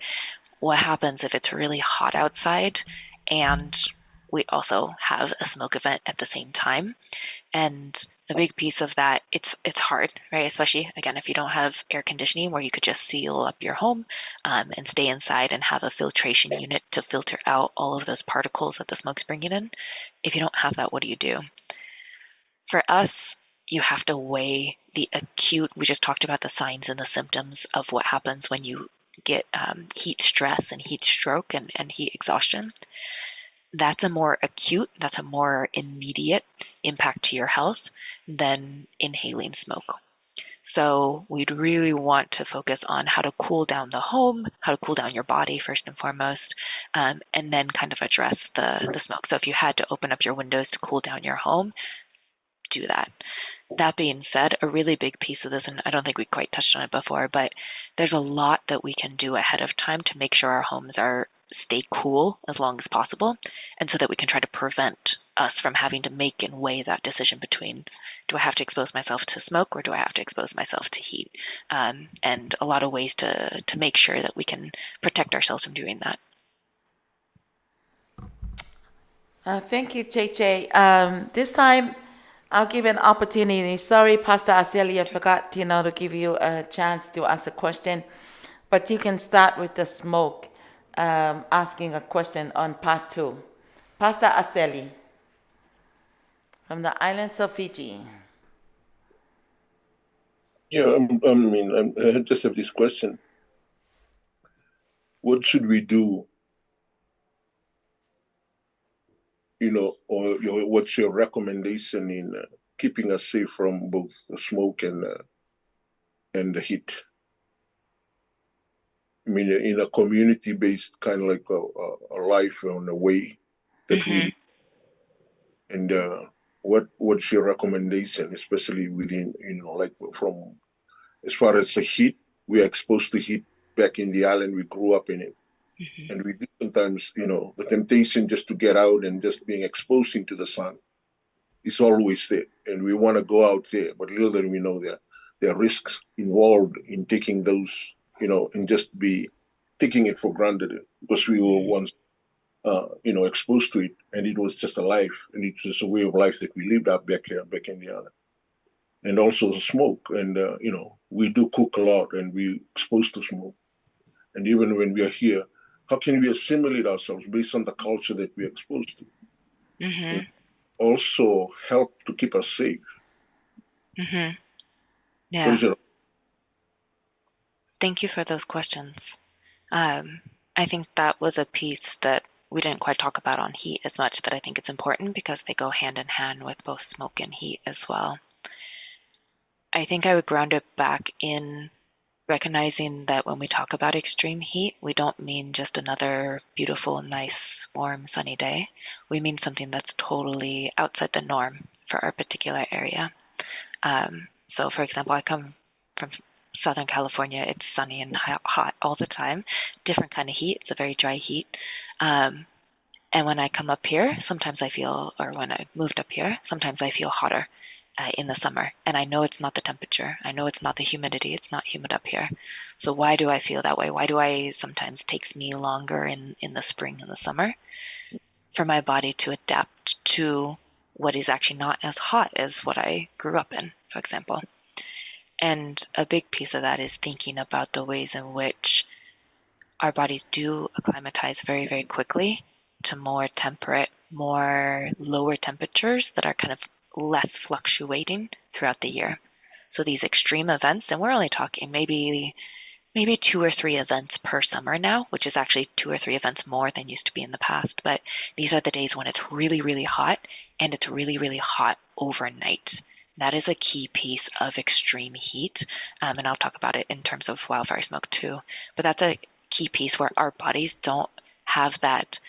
what happens if it's really hot outside and we also have a smoke event at the same time. And a big piece of that, it's hard, right? Especially, again, if you don't have air conditioning where you could just seal up your home and stay inside and have a filtration unit to filter out all of those particles that the smoke's bringing in. If you don't have that, what do you do? For us, you have to weigh the acute, we just talked about the signs and the symptoms of what happens when you get heat stress and heat stroke and heat exhaustion. That's a more acute, that's a more immediate impact to your health than inhaling smoke. So we'd really want to focus on how to cool down the home, how to cool down your body first and foremost, and then kind of address the smoke. So if you had to open up your windows to cool down your home, do that. That being said, a really big piece of this, and I don't think we quite touched on it before, but there's a lot that we can do ahead of time to make sure our homes stay cool as long as possible, and so that we can try to prevent us from having to make and weigh that decision between, do I have to expose myself to smoke or do I have to expose myself to heat? And a lot of ways to make sure that we can protect ourselves from doing that. Thank you, JJ. This time, I'll give an opportunity. Sorry, Pastor Arcelia, I forgot, to give you a chance to ask a question. But you can start with the smoke, asking a question on part 2. Pastor Arceli, from the islands of Fiji. Yeah, I just have this question. What should we do, or what's your recommendation in keeping us safe from both the smoke and the heat? I mean, in a community-based kind of like a life on a way that we live. And what's your recommendation, especially within, like from as far as the heat, we are exposed to heat back in the island, we grew up in it. And we do sometimes, the temptation just to get out and just being exposed into the sun is always there. And we want to go out there, but little than we know there are risks involved in taking those, and just be taking it for granted because we were once, exposed to it, and it was just a life, and it's just a way of life that we lived out back here, back in the island. And also the smoke, and we do cook a lot, and we exposed to smoke. And even when we are here, how can we assimilate ourselves based on the culture that we're exposed to? And also help to keep us safe. Yeah. Thank you for those questions. I think that was a piece that we didn't quite talk about on heat as much, that I think it's important because they go hand in hand with both smoke and heat as well. I think I would ground it back in recognizing that when we talk about extreme heat, we don't mean just another beautiful, nice, warm, sunny day. We mean something that's totally outside the norm for our particular area. So, for example, I come from Southern California. It's sunny and hot all the time. Different kind of heat. It's a very dry heat. And when I come up here, sometimes I feel, or when I moved up here, sometimes I feel hotter in the summer. And I know it's not the temperature. I know it's not the humidity. It's not humid up here. So why do I feel that way? Why do I sometimes takes me longer in the spring and the summer for my body to adapt to what is actually not as hot as what I grew up in, for example. And a big piece of that is thinking about the ways in which our bodies do acclimatize very, very quickly to more temperate, more lower temperatures that are kind of less fluctuating throughout the year. So these extreme events, and we're only talking maybe 2 or 3 events per summer now, which is actually 2 or 3 events more than used to be in the past. But these are the days when it's really, really hot, and it's really, really hot overnight. That is a key piece of extreme heat. And I'll talk about it in terms of wildfire smoke too. But that's a key piece where our bodies don't have that.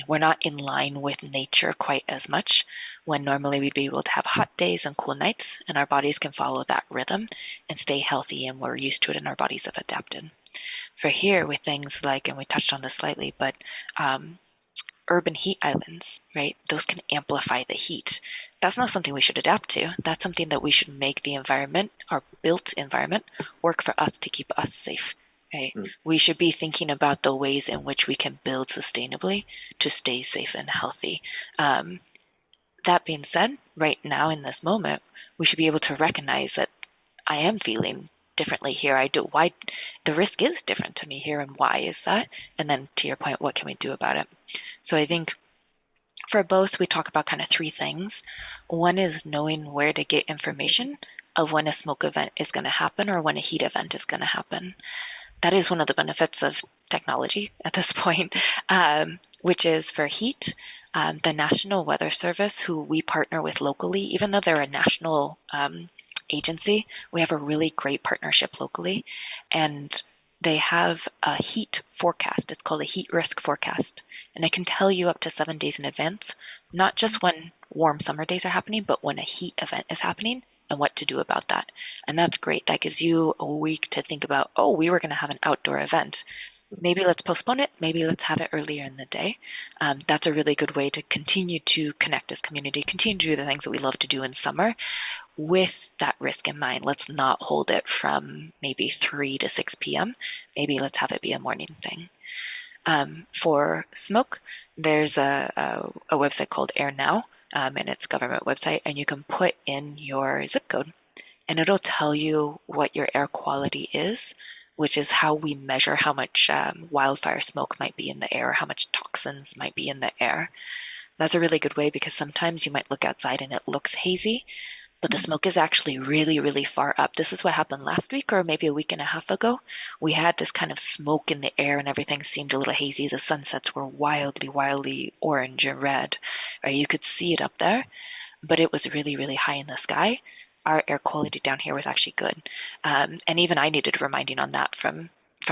We're not in line with nature quite as much, when normally we'd be able to have hot days and cool nights, and our bodies can follow that rhythm and stay healthy, and we're used to it and our bodies have adapted. For here, with things like, and we touched on this slightly, but urban heat islands, right? Those can amplify the heat. That's not something we should adapt to. That's something that we should make the environment, our built environment, work for us to keep us safe. Right? We should be thinking about the ways in which we can build sustainably to stay safe and healthy. That being said, right now in this moment, we should be able to recognize that I am feeling differently here. Why the risk is different to me here, and why is that? And then to your point, what can we do about it? So I think for both, we talk about kind of 3 things. One is knowing where to get information of when a smoke event is going to happen or when a heat event is going to happen. That is one of the benefits of technology at this point, which is for heat, the National Weather Service, who we partner with locally, even though they're a national agency, we have a really great partnership locally, and they have a heat forecast. It's called a heat risk forecast, and it can tell you up to 7 days in advance, not just when warm summer days are happening, but when a heat event is happening and what to do about that. And that's great. That gives you a week to think about, oh, we were going to have an outdoor event. Maybe let's postpone it. Maybe let's have it earlier in the day. That's a really good way to continue to connect as community, continue to do the things that we love to do in summer with that risk in mind. Let's not hold it from maybe 3 to 6 p.m. Maybe let's have it be a morning thing. For smoke, there's a website called Air Now, and it's a government website, and you can put in your zip code, and it'll tell you what your air quality is, which is how we measure how much wildfire smoke might be in the air, how much toxins might be in the air. That's a really good way, because sometimes you might look outside and it looks hazy, but the smoke is actually really, really far up. This is what happened last week, or maybe a week and a half ago. We had this kind of smoke in the air and everything seemed a little hazy. The sunsets were wildly, wildly orange and red. Right? You could see it up there, but it was really, really high in the sky. Our air quality down here was actually good. And even I needed reminding on that from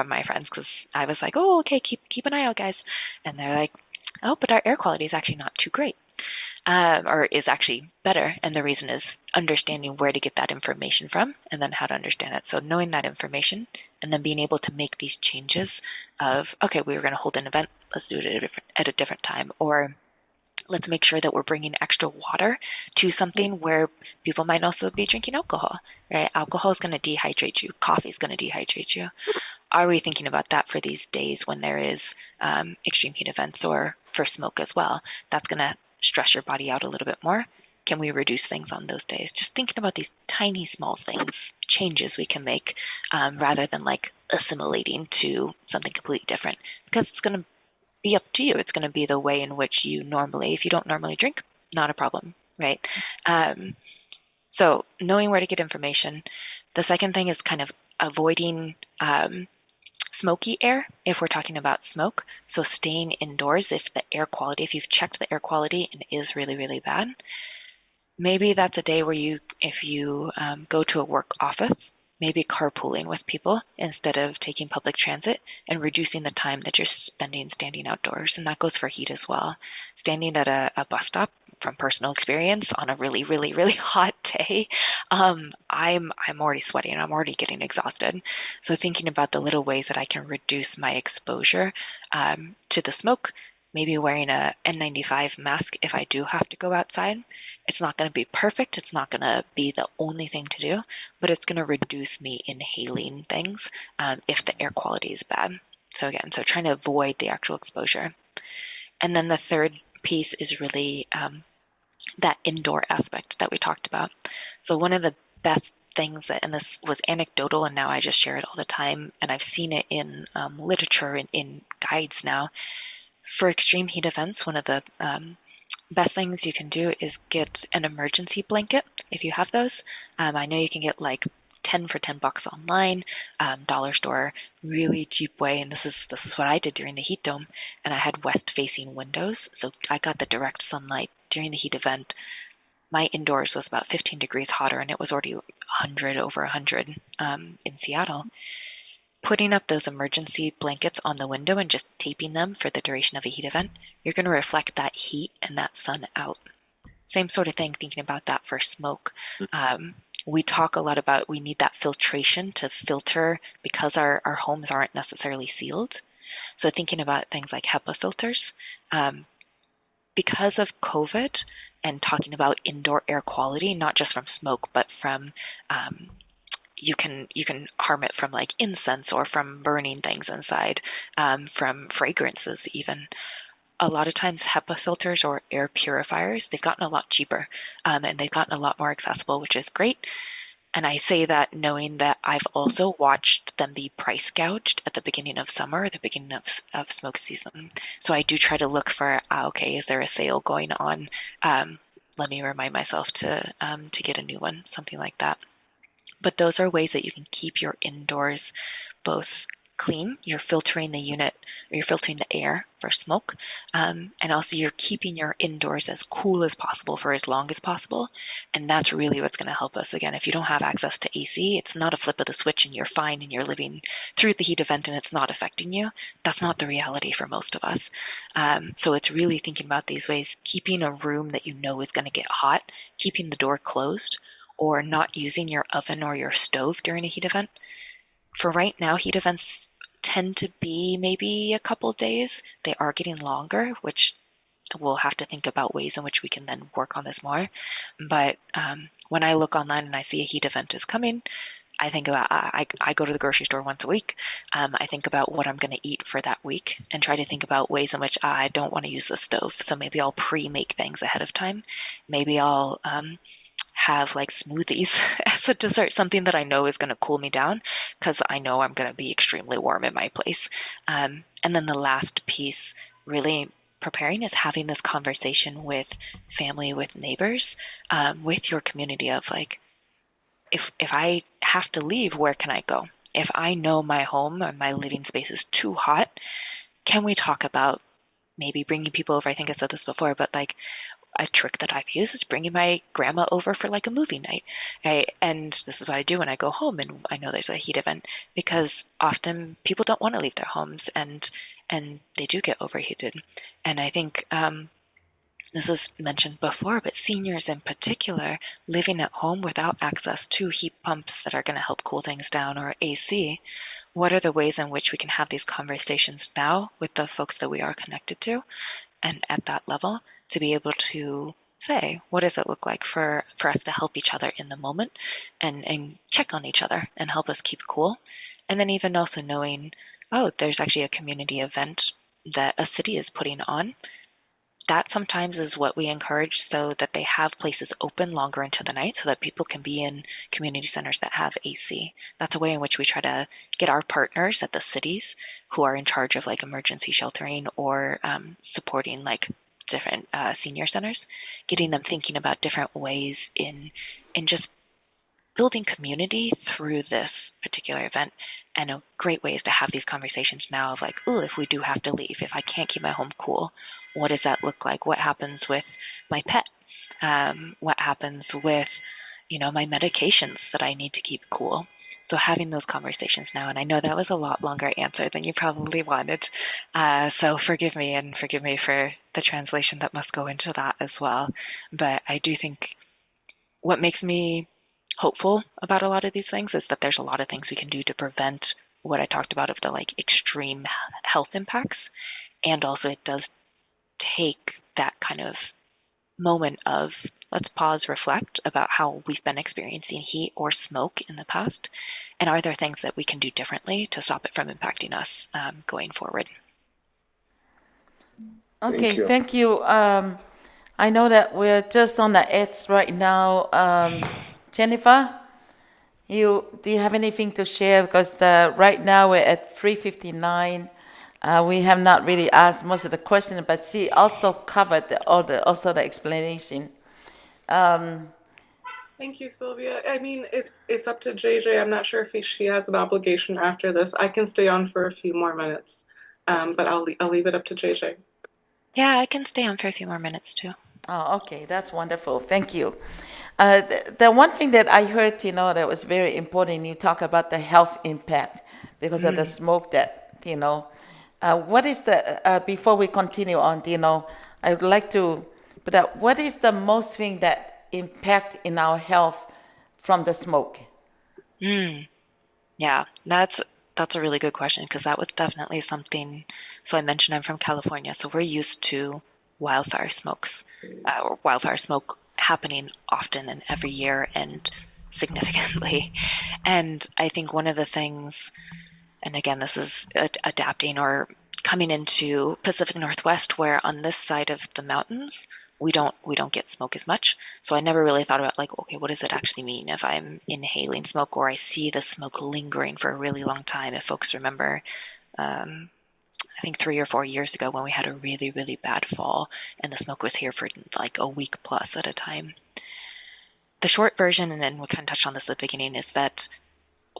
my friends, because I was like, oh, okay, keep an eye out, guys. And they're like, oh, but our air quality is actually not too great. Or is actually better. And the reason is understanding where to get that information from and then how to understand it. So knowing that information and then being able to make these changes of, okay, we were going to hold an event, let's do it at a different time. Or let's make sure that we're bringing extra water to something where people might also be drinking alcohol, right? Alcohol is going to dehydrate you. Coffee is going to dehydrate you. Are we thinking about that for these days when there is extreme heat events, or for smoke as well? That's going to stress your body out a little bit more. Can we reduce things on those days? Just thinking about these tiny, small things, changes we can make, rather than like assimilating to something completely different, because it's going to be up to you. It's going to be the way in which you normally, if you don't normally drink, not a problem, right? So knowing where to get information. The second thing is kind of avoiding smoky air if we're talking about smoke. So staying indoors if the air quality, if you've checked the air quality and it is really, really bad, maybe that's a day where if you go to a work office, maybe carpooling with people instead of taking public transit, and reducing the time that you're spending standing outdoors. And that goes for heat as well. Standing at a bus stop, from personal experience, on a really, really, really hot day, I'm already sweating. I'm already getting exhausted. So thinking about the little ways that I can reduce my exposure to the smoke, maybe wearing a N95 mask if I do have to go outside. It's not going to be perfect. It's not going to be the only thing to do, but it's going to reduce me inhaling things if the air quality is bad. So again, trying to avoid the actual exposure. And then the third piece is really that indoor aspect that we talked about. So one of the best things that, and this was anecdotal and now I just share it all the time, and I've seen it in literature and in guides now, for extreme heat events, one of the best things you can do is get an emergency blanket if you have those. I know you can get like 10 for $10 online, dollar store, really cheap way. And this is what I did during the heat dome. And I had west facing windows, so I got the direct sunlight during the heat event. My indoors was about 15 degrees hotter, and it was already 100 over 100 in Seattle. Putting up those emergency blankets on the window and just taping them for the duration of a heat event, you're going to reflect that heat and that sun out. Same sort of thing, thinking about that for smoke. We talk a lot about we need that filtration to filter, because our homes aren't necessarily sealed. So thinking about things like HEPA filters. Because of COVID, and talking about indoor air quality, not just from smoke, but from you can harm it from like incense or from burning things inside, from fragrances even. A lot of times HEPA filters or air purifiers, they've gotten a lot cheaper, and they've gotten a lot more accessible, which is great. And I say that knowing that I've also watched them be price gouged at the beginning of summer, the beginning of smoke season. So I do try to look for, okay, is there a sale going on? Let me remind myself to get a new one, something like that. But those are ways that you can keep your indoors both clean, you're filtering the unit, or you're filtering the air for smoke, and also you're keeping your indoors as cool as possible for as long as possible. And that's really what's going to help us. Again, if you don't have access to AC, it's not a flip of the switch and you're fine and you're living through the heat event and it's not affecting you. That's not the reality for most of us. So it's really thinking about these ways, keeping a room that you know is going to get hot, keeping the door closed, or not using your oven or your stove during a heat event. For right now, heat events tend to be maybe a couple days. They are getting longer, which we'll have to think about ways in which we can then work on this more. But when I look online and I see a heat event is coming, I think about, I go to the grocery store once a week. I think about what I'm going to eat for that week and try to think about ways in which I don't want to use the stove. So maybe I'll pre-make things ahead of time. Maybe I'll have like smoothies as a dessert, something that I know is going to cool me down because I know I'm going to be extremely warm in my place. And then the last piece, really preparing, is having this conversation with family, with neighbors, with your community of like, if I have to leave, where can I go? If I know my home and my living space is too hot, can we talk about maybe bringing people over? I think I said this before, but like a trick that I've used is bringing my grandma over for like a movie night. And this is what I do when I go home and I know there's a heat event, because often people don't want to leave their homes and they do get overheated. And I think this was mentioned before, but seniors in particular living at home without access to heat pumps that are going to help cool things down, or AC, what are the ways in which we can have these conversations now with the folks that we are connected to and at that level to be able to say, what does it look like for us to help each other in the moment and check on each other and help us keep cool? And then even also knowing, oh, there's actually a community event that a city is putting on. That sometimes is what we encourage, so that they have places open longer into the night so that people can be in community centers that have AC. That's a way in which we try to get our partners at the cities who are in charge of like emergency sheltering or supporting like different senior centers, getting them thinking about different ways in just building community through this particular event. And a great way is to have these conversations now of like, oh, if we do have to leave, if I can't keep my home cool, what does that look like? What happens with my pet? What happens with, my medications that I need to keep cool? So having those conversations now, and I know that was a lot longer answer than you probably wanted. So forgive me for the translation that must go into that as well. But I do think what makes me hopeful about a lot of these things is that there's a lot of things we can do to prevent what I talked about of the like extreme health impacts. And also it does take that kind of moment of let's pause, reflect about how we've been experiencing heat or smoke in the past. And are there things that we can do differently to stop it from impacting us going forward? Okay, thank you. I know that we're just on the edge right now. Jennifer, do you have anything to share? Because right now we're at 3:59. We have not really asked most of the questions, but she also covered also the explanation. Thank you, Sylvia. I mean, it's up to JJ. I'm not sure if she has an obligation after this. I can stay on for a few more minutes, but I'll leave it up to JJ. Yeah, I can stay on for a few more minutes too. Oh, okay, that's wonderful. Thank you. The one thing that I heard, that was very important, you talk about the health impact because of the smoke that, what is before we continue on, I would like to put out, what is the most thing that impact in our health from the smoke? Yeah, that's a really good question, because that was definitely something. So I mentioned I'm from California, so we're used to wildfire smokes, or wildfire smoke happening often and every year and significantly. And I think one of the things, and again, this is adapting or coming into Pacific Northwest, where on this side of the mountains, we don't get smoke as much. So I never really thought about like, okay, what does it actually mean if I'm inhaling smoke or I see the smoke lingering for a really long time? If folks remember, I think 3 or 4 years ago when we had a really, really bad fall and the smoke was here for like a week plus at a time. The short version, and then we kind of touched on this at the beginning, is that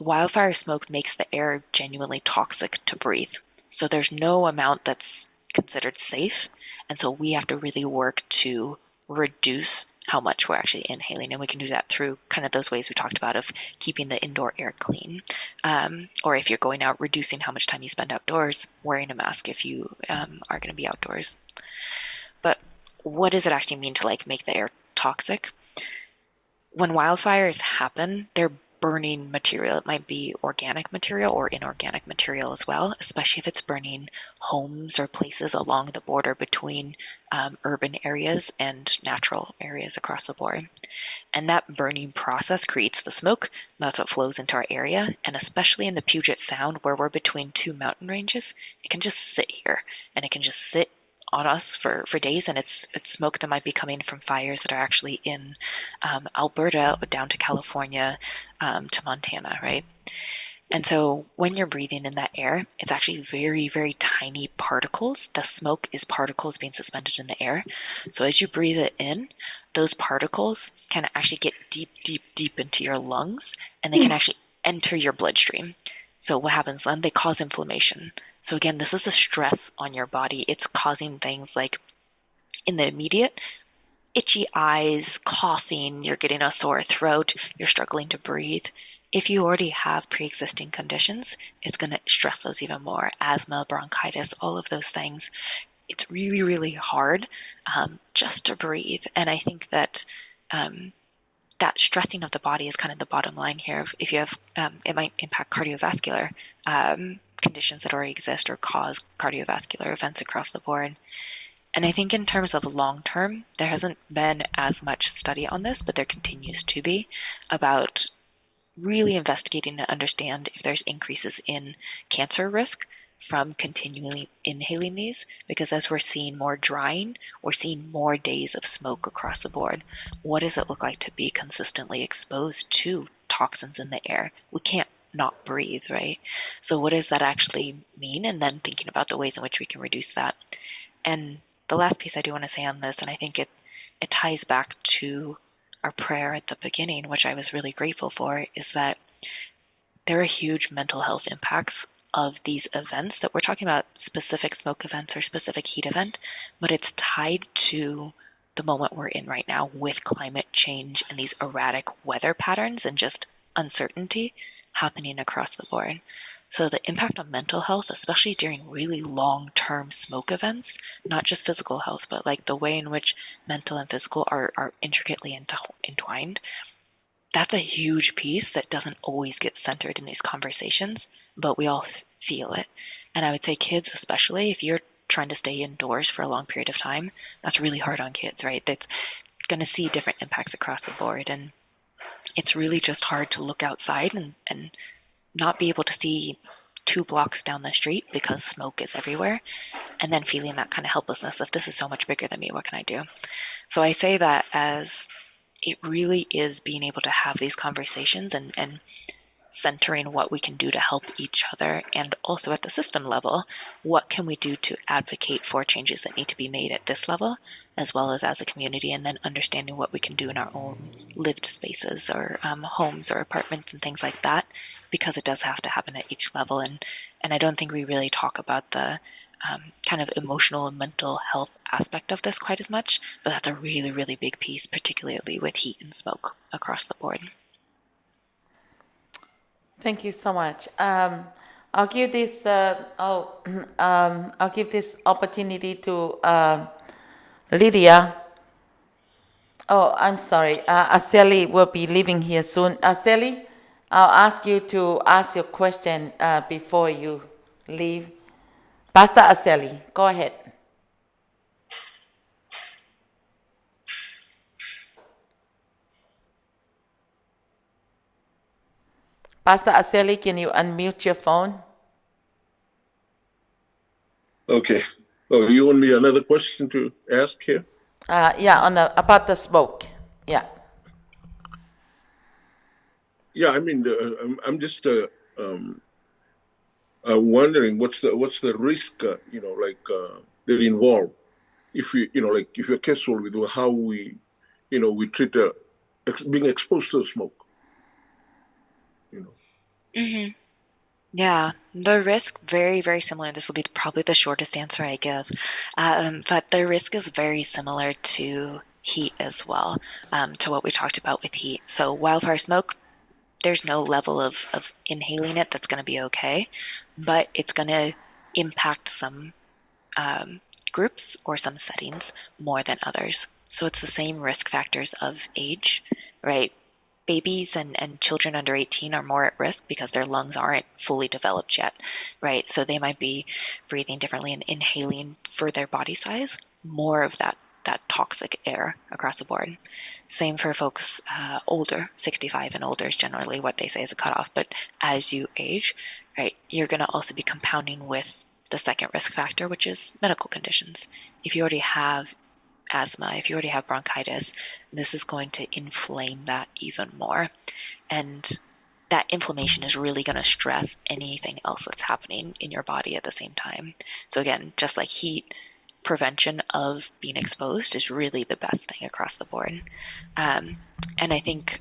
wildfire smoke makes the air genuinely toxic to breathe. So there's no amount that's considered safe. And so we have to really work to reduce how much we're actually inhaling. And we can do that through kind of those ways we talked about of keeping the indoor air clean. Or if you're going out, reducing how much time you spend outdoors, wearing a mask if you are going to be outdoors. But what does it actually mean to like make the air toxic? When wildfires happen, they're burning material. It might be organic material or inorganic material as well, especially if it's burning homes or places along the border between urban areas and natural areas across the board. And that burning process creates the smoke. That's what flows into our area. And especially in the Puget Sound, where we're between two mountain ranges, it can just sit here and it can just sit on us for days, and it's smoke that might be coming from fires that are actually in Alberta down to California to Montana, right? And so when you're breathing in that air, it's actually very, very tiny particles. The smoke is particles being suspended in the air. So as you breathe it in, those particles can actually get deep, deep, deep into your lungs, and they can actually enter your bloodstream. So what happens then? They cause inflammation. So again, this is a stress on your body. It's causing things like in the immediate, itchy eyes, coughing, you're getting a sore throat, you're struggling to breathe. If you already have pre-existing conditions, it's going to stress those even more. Asthma, bronchitis, all of those things. It's really, really hard just to breathe. And I think that that stressing of the body is kind of the bottom line here. If you have, it might impact cardiovascular conditions that already exist or cause cardiovascular events across the board. And I think in terms of long term, there hasn't been as much study on this, but there continues to be about really investigating to understand if there's increases in cancer risk from continually inhaling these, because as we're seeing more drying, we're seeing more days of smoke across the board. What does it look like to be consistently exposed to toxins in the air? We can't not breathe, right? So what does that actually mean? And then thinking about the ways in which we can reduce that. And the last piece I do want to say on this, and I think it ties back to our prayer at the beginning, which I was really grateful for, is that there are huge mental health impacts of these events that we're talking about, specific smoke events or specific heat event, but it's tied to the moment we're in right now with climate change and these erratic weather patterns and just uncertainty happening across the board. So the impact on mental health, especially during really long-term smoke events, not just physical health, but like the way in which mental and physical are intricately entwined, that's a huge piece that doesn't always get centered in these conversations, but we all feel it. And I would say kids especially, if you're trying to stay indoors for a long period of time, that's really hard on kids, right? That's going to see different impacts across the board. And it's really just hard to look outside and not be able to see 2 blocks down the street because smoke is everywhere, and then feeling that kind of helplessness of this is so much bigger than me, what can I do? So I say that as it really is being able to have these conversations and centering what we can do to help each other, and also at the system level, what can we do to advocate for changes that need to be made at this level, as well as a community, and then understanding what we can do in our own lived spaces or homes or apartments and things like that, because it does have to happen at each level. And I don't think we really talk about the kind of emotional and mental health aspect of this quite as much, but that's a really, really big piece, particularly with heat and smoke across the board. Thank you so much. I'll give this I'll give this opportunity to Lydia. Oh, I'm sorry. Aseli will be leaving here soon. Aseli, I'll ask you to ask your question before you leave. Pastor Aseli, go ahead. Pastor Aseli, can you unmute your phone? Okay. Oh, you want me another question to ask here? Yeah, about the smoke. Yeah. Yeah, I mean, I'm just wondering what's the risk, that involved if if you're careful with how we treat being exposed to smoke. Mm-hmm. Yeah, the risk very, very similar. This will be probably the shortest answer I give, but the risk is very similar to heat as well, to what we talked about with heat. So wildfire smoke, there's no level of inhaling it that's going to be okay, but it's going to impact some groups or some settings more than others. So it's the same risk factors of age, right? Babies and children under 18 are more at risk because their lungs aren't fully developed yet, right? So they might be breathing differently and inhaling for their body size more of that toxic air across the board. Same for folks older, 65 and older is generally what they say is a cutoff. But as you age, right, you're going to also be compounding with the second risk factor, which is medical conditions. If you already have asthma, if you already have bronchitis, this is going to inflame that even more. And that inflammation is really going to stress anything else that's happening in your body at the same time. So again, just like heat, prevention of being exposed is really the best thing across the board. And I think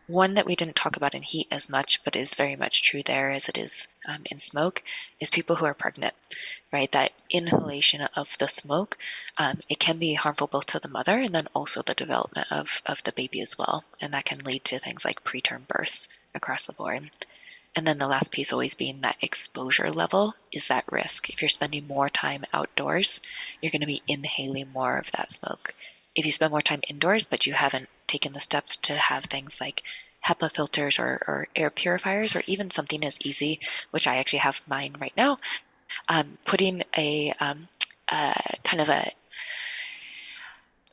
one that we didn't talk about in heat as much, but is very much true there as it is in smoke, is people who are pregnant, right? That inhalation of the smoke, it can be harmful both to the mother and then also the development of the baby as well. And that can lead to things like preterm births across the board. And then the last piece always being that exposure level is that risk. If you're spending more time outdoors, you're going to be inhaling more of that smoke. If you spend more time indoors, but you haven't taken the steps to have things like HEPA filters or air purifiers, or even something as easy, which I actually have mine right now, putting a kind of a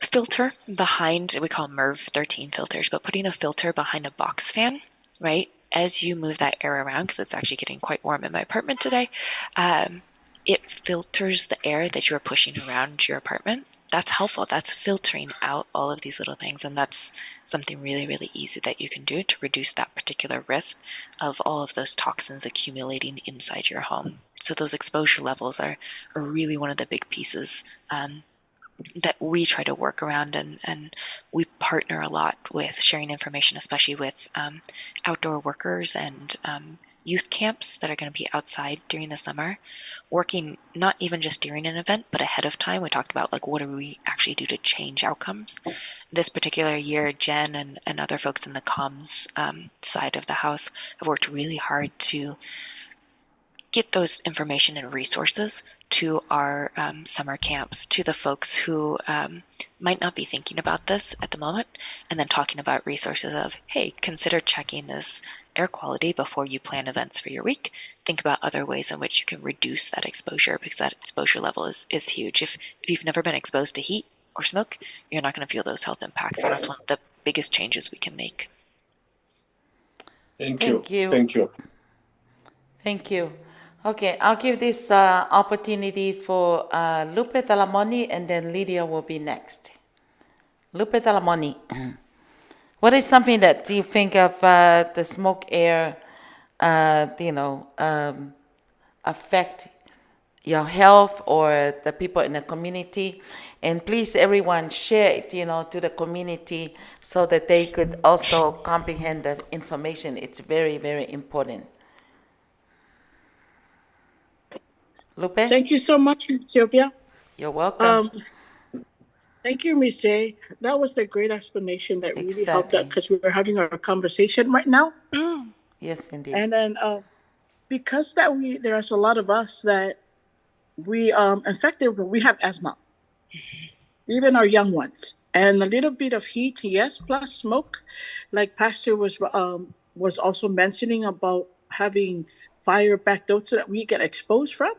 filter behind, we call them MERV 13 filters, but putting a filter behind a box fan, right? As you move that air around, because it's actually getting quite warm in my apartment today, it filters the air that you're pushing around your apartment. That's helpful. That's filtering out all of these little things. And that's something really, really easy that you can do to reduce that particular risk of all of those toxins accumulating inside your home. So those exposure levels are really one of the big pieces that we try to work around, and we partner a lot with sharing information, especially with outdoor workers and youth camps that are going to be outside during the summer, working not even just during an event, but ahead of time. We talked about like, what do we actually do to change outcomes? This particular year, Jen and other folks in the comms side of the house have worked really hard to get those information and resources to our summer camps, to the folks who might not be thinking about this at the moment, and then talking about resources of, hey, consider checking this air quality before you plan events for your week. Think about other ways in which you can reduce that exposure, because that exposure level is huge. If you've never been exposed to heat or smoke, you're not going to feel those health impacts, and that's one of the biggest changes we can make. Thank you. Thank you. Thank you. Thank you. Okay, I'll give this opportunity for Lupe Talamoni, and then Lydia will be next. Lupe Talamoni, what is something that you think of the smoke air, affect your health or the people in the community? And please, everyone, share it, to the community so that they could also comprehend the information. It's very, very important. Lupe? Thank you so much, Sylvia. You're welcome. Thank you, Ms. J. That was a great explanation that really helped Exactly. us, because we're having our conversation right now. Yes, indeed. And then because there's a lot of us that we infected, we have asthma, even our young ones, and a little bit of heat, yes, plus smoke, like Pastor was also mentioning about having fire back those that we get exposed from.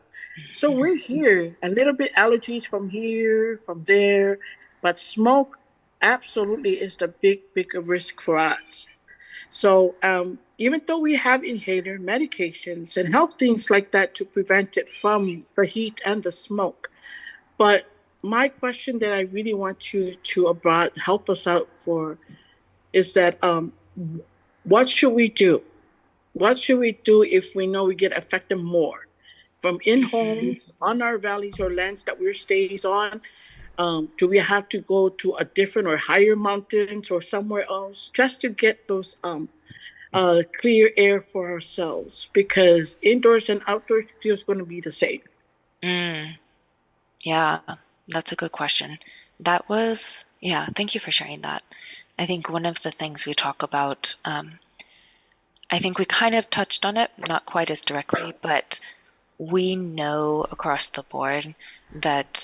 So we're here, a little bit allergies from here, from there, but smoke absolutely is the bigger risk for us. So even though we have inhaler medications and help things like that to prevent it from the heat and the smoke, but my question that I really want you to about help us out for is that what should we do? What should we do if we know we get affected more from in homes, on our valleys or lands that we're stays on? Do we have to go to a different or higher mountains or somewhere else just to get those clear air for ourselves, because indoors and outdoors feels going to be the same. Yeah, that's a good question. That was, yeah, thank you for sharing that. I think one of the things we talk about, I think we kind of touched on it, not quite as directly, but we know across the board that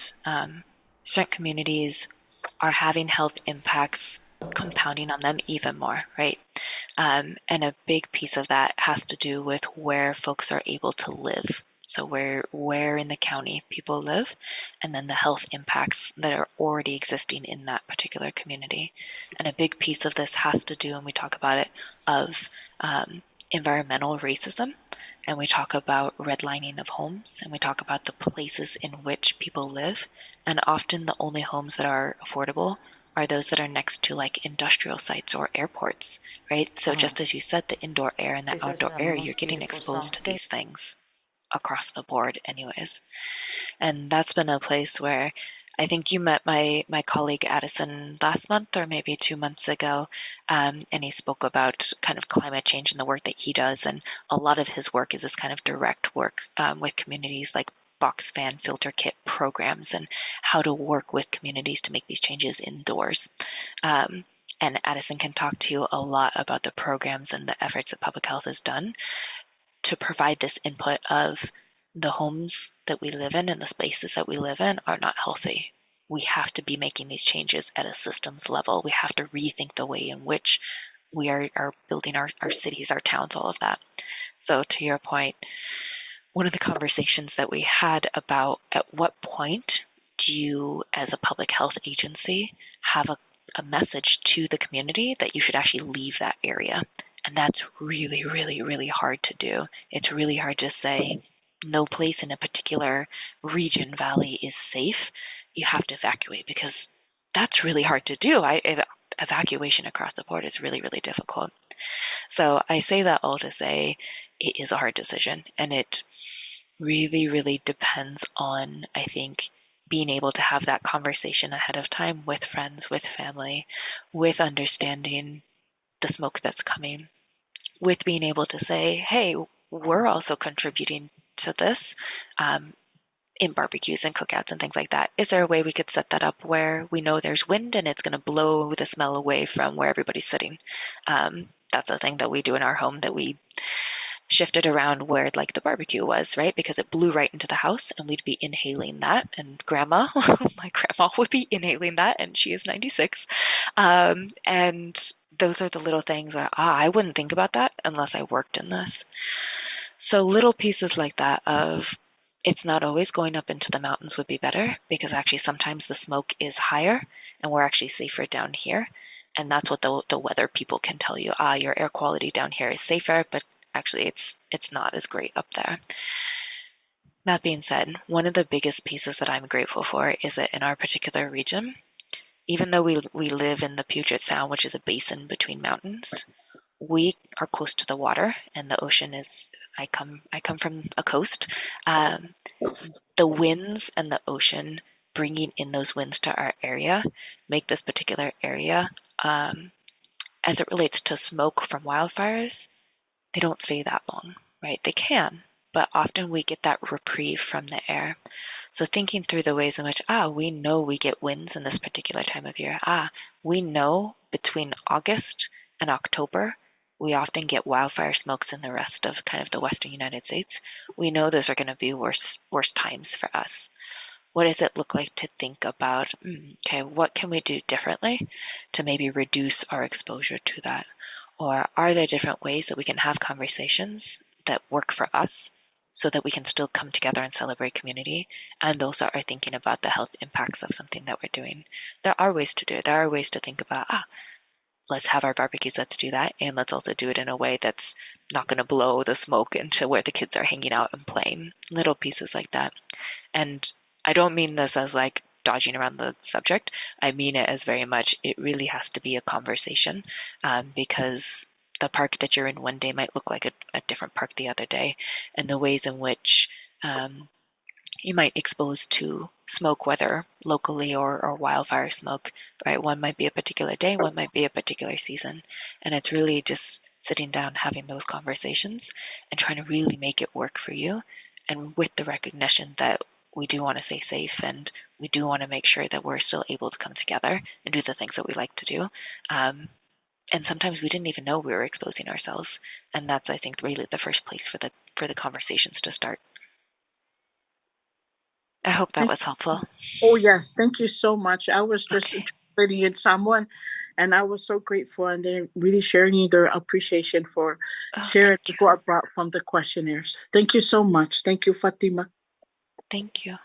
certain communities are having health impacts compounding on them even more, right? And a big piece of that has to do with where folks are able to live. So where in the county people live, and then the health impacts that are already existing in that particular community. And a big piece of this has to do, and we talk about it, of environmental racism, and we talk about redlining of homes, and we talk about the places in which people live. And often the only homes that are affordable are those that are next to like industrial sites or airports, right? So just as you said, the indoor air and the This is outdoor the air, you're most getting beautiful exposed to sunset. these things across the board anyways. And that's been a place where I think you met my colleague Addison last month or maybe 2 months ago, and he spoke about kind of climate change and the work that he does. And a lot of his work is this kind of direct work with communities like box fan filter kit programs and how to work with communities to make these changes indoors. And Addison can talk to you a lot about the programs and the efforts that public health has done to provide this input of the homes that we live in and the spaces that we live in are not healthy. We have to be making these changes at a systems level. We have to rethink the way in which we are building our cities, our towns, all of that. So to your point, one of the conversations that we had about at what point do you, as a public health agency, have a message to the community that you should actually leave that area? And that's really, really, really hard to do. It's really hard to say no place in a particular region, valley is safe. You have to evacuate, because that's really hard to do. Evacuation across the board is really, really difficult. So I say that all to say it is a hard decision, and it really, really depends on, I think, being able to have that conversation ahead of time with friends, with family, with understanding the smoke that's coming, with being able to say, hey, we're also contributing to this in barbecues and cookouts and things like that. Is there a way we could set that up where we know there's wind and it's going to blow the smell away from where everybody's sitting? That's a thing that we do in our home, that we shifted around where like the barbecue was, right? Because it blew right into the house and we'd be inhaling that. And grandma, my grandma would be inhaling that, and she is 96. And those are the little things that I wouldn't think about that unless I worked in this. So little pieces like that of, it's not always going up into the mountains would be better, because actually sometimes the smoke is higher and we're actually safer down here. And that's what the weather people can tell you. Your air quality down here is safer, but actually it's not as great up there. That being said, one of the biggest pieces that I'm grateful for is that in our particular region, even though we live in the Puget Sound, which is a basin between mountains, we are close to the water, and the ocean is, I come from a coast. The winds and the ocean bringing in those winds to our area make this particular area, as it relates to smoke from wildfires, they don't stay that long, right? They can, but often we get that reprieve from the air. So thinking through the ways in which, we know we get winds in this particular time of year. We know between August and October, we often get wildfire smokes in the rest of kind of the Western United States. We know those are going to be worse times for us. What does it look like to think about, okay, what can we do differently to maybe reduce our exposure to that? Or are there different ways that we can have conversations that work for us so that we can still come together and celebrate community, and also are thinking about the health impacts of something that we're doing? There are ways to do it. There are ways to think about, let's have our barbecues, let's do that, and let's also do it in a way that's not going to blow the smoke into where the kids are hanging out and playing. Little pieces like that. And I don't mean this as like dodging around the subject. I mean it as very much, it really has to be a conversation, because the park that you're in one day might look like a different park the other day, and the ways in which you might expose to smoke, whether locally or wildfire smoke, right? One might be a particular day, one might be a particular season. And it's really just sitting down, having those conversations and trying to really make it work for you. And with the recognition that we do want to stay safe and we do want to make sure that we're still able to come together and do the things that we like to do. And sometimes we didn't even know we were exposing ourselves. And that's, I think, really the first place for the conversations to start. I hope that was helpful. Oh, yes. Thank you so much. I was just translating in someone, and I was so grateful, and they're really sharing their appreciation for sharing what brought from the questionnaires. Thank you so much. Thank you, Fatima. Thank you.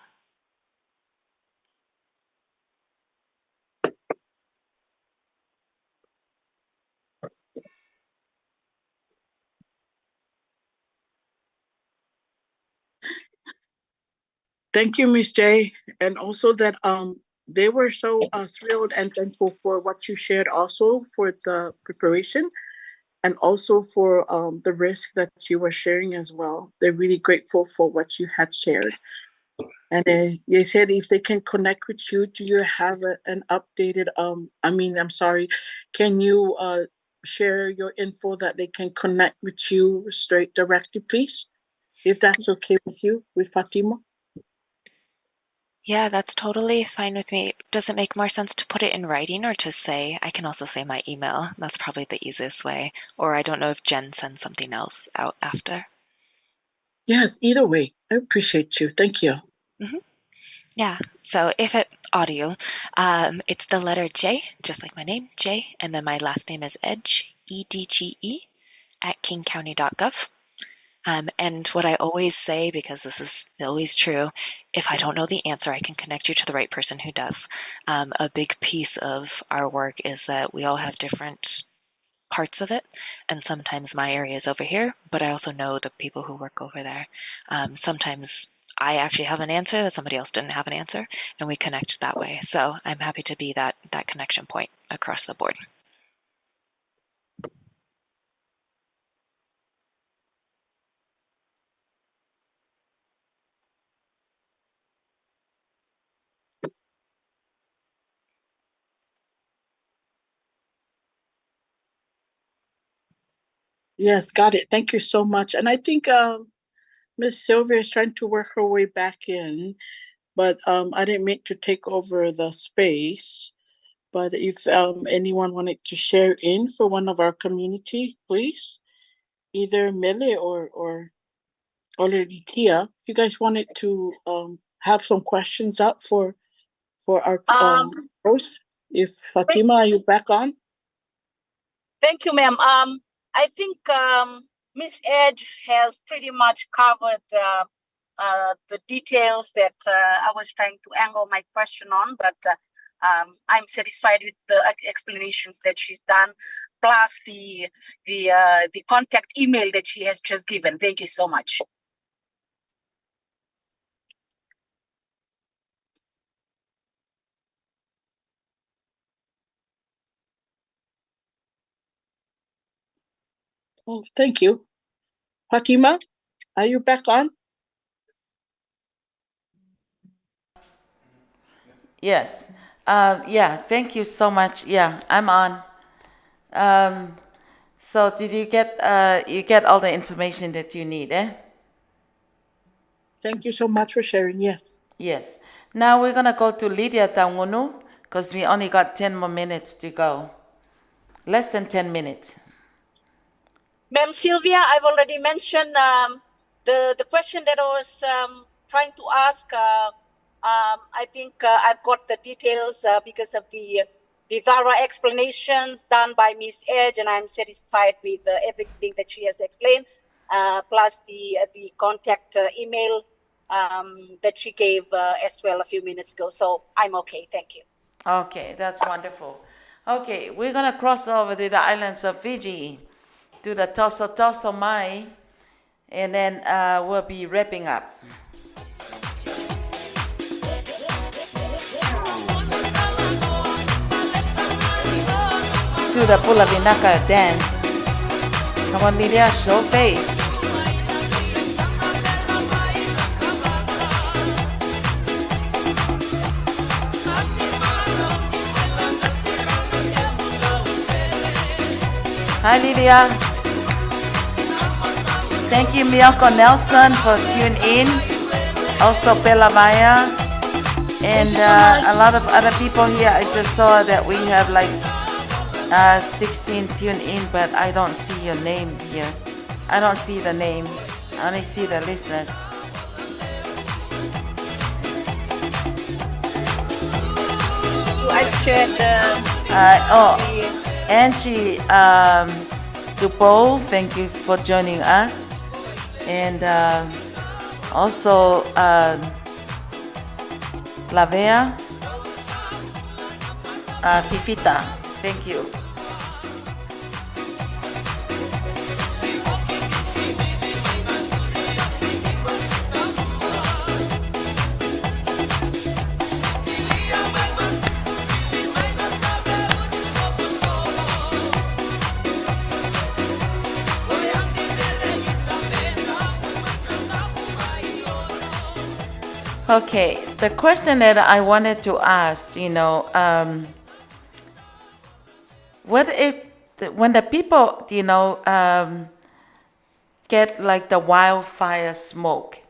Thank you, Ms. J. And also that they were so thrilled and thankful for what you shared also for the preparation and also for the risk that you were sharing as well. They're really grateful for what you had shared. And they said if they can connect with you, do you have an updated, can you share your info that they can connect with you straight directly, please? If that's okay with you, with Fatima? Yeah, that's totally fine with me. Does it make more sense to put it in writing or to say, I can also say my email. That's probably the easiest way. Or I don't know if Jen sends something else out after. Yes, either way. I appreciate you. Thank you. Mm-hmm. Yeah, so if it audio, it's the letter J, just like my name, J, and then my last name is Edge, EDGE, at kingcounty.gov. And what I always say, because this is always true, if I don't know the answer, I can connect you to the right person who does. A big piece of our work is that we all have different parts of it, and sometimes my area is over here, but I also know the people who work over there. Sometimes I actually have an answer that somebody else didn't have an answer, and we connect that way. So I'm happy to be that connection point across the board. Yes, got it. Thank you so much. And I think Miss Sylvia is trying to work her way back in, but I didn't mean to take over the space. But if anyone wanted to share in for one of our community, please, either Mele or Letitia, if you guys wanted to have some questions up for our host. If Fatima, are you back on? Thank you, ma'am. I think Miss Edge has pretty much covered the details that I was trying to angle my question on, but I'm satisfied with the explanations that she's done, plus the contact email that she has just given. Thank you so much. Oh, thank you. Fatima, are you back on? Yes. Yeah, thank you so much. Yeah, I'm on. So did you get all the information that you need, eh? Thank you so much for sharing. Yes. Yes. Now we're going to go to Lydia Tangunu because we only got 10 more minutes to go. Less than 10 minutes. Ma'am Sylvia, I've already mentioned the question that I was trying to ask. I think I've got the details because of the thorough explanations done by Ms. Edge, and I'm satisfied with everything that she has explained, plus the contact email that she gave as well a few minutes ago. So I'm okay. Thank you. Okay, that's wonderful. Okay, we're going to cross over to the islands of Fiji, to the Toso Mai, and then we'll be wrapping up. To the Pula Vinaka dance. Come on, Lydia, show face. Hi, Lydia. Thank you, Miyako Nelson, for tuning in. Also, Bella Maya. And a lot of other people here. I just saw that we have like 16 tuned in, but I don't see your name here. I don't see the name. I only see the listeners. I've shared Angie Dupo, thank you for joining us. And also Lavea, Fifita, thank you. Okay, the question that I wanted to ask, what if when the people, get like the wildfire smoke,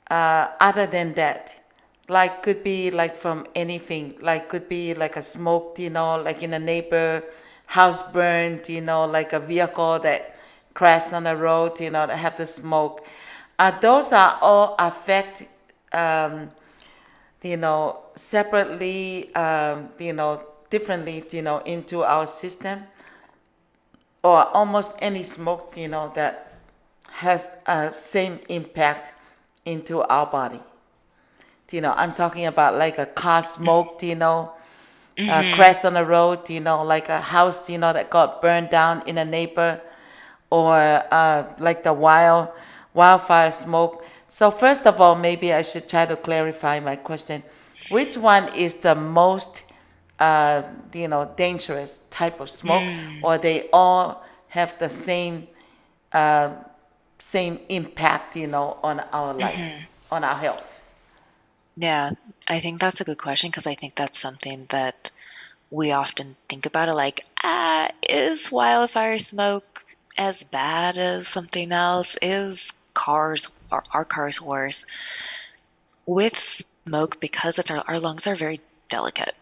other than that, like could be like from anything, like could be like a smoke, like in a neighbor house burned, like a vehicle that crashed on the road, that have the smoke. Those are all affect, separately, differently, into our system, or almost any smoke, that has same impact into our body. I'm talking about like a car smoke, crash on the road, like a house, that got burned down in a neighbor, or like the wildfire smoke. So first of all, maybe I should try to clarify my question. Which one is the most, dangerous type of smoke, or they all have the same impact, on our life, on our health? Yeah, I think that's a good question because I think that's something that we often think about it like, is wildfire smoke as bad as something else? Are cars worse? With smoke, because our lungs are very delicate.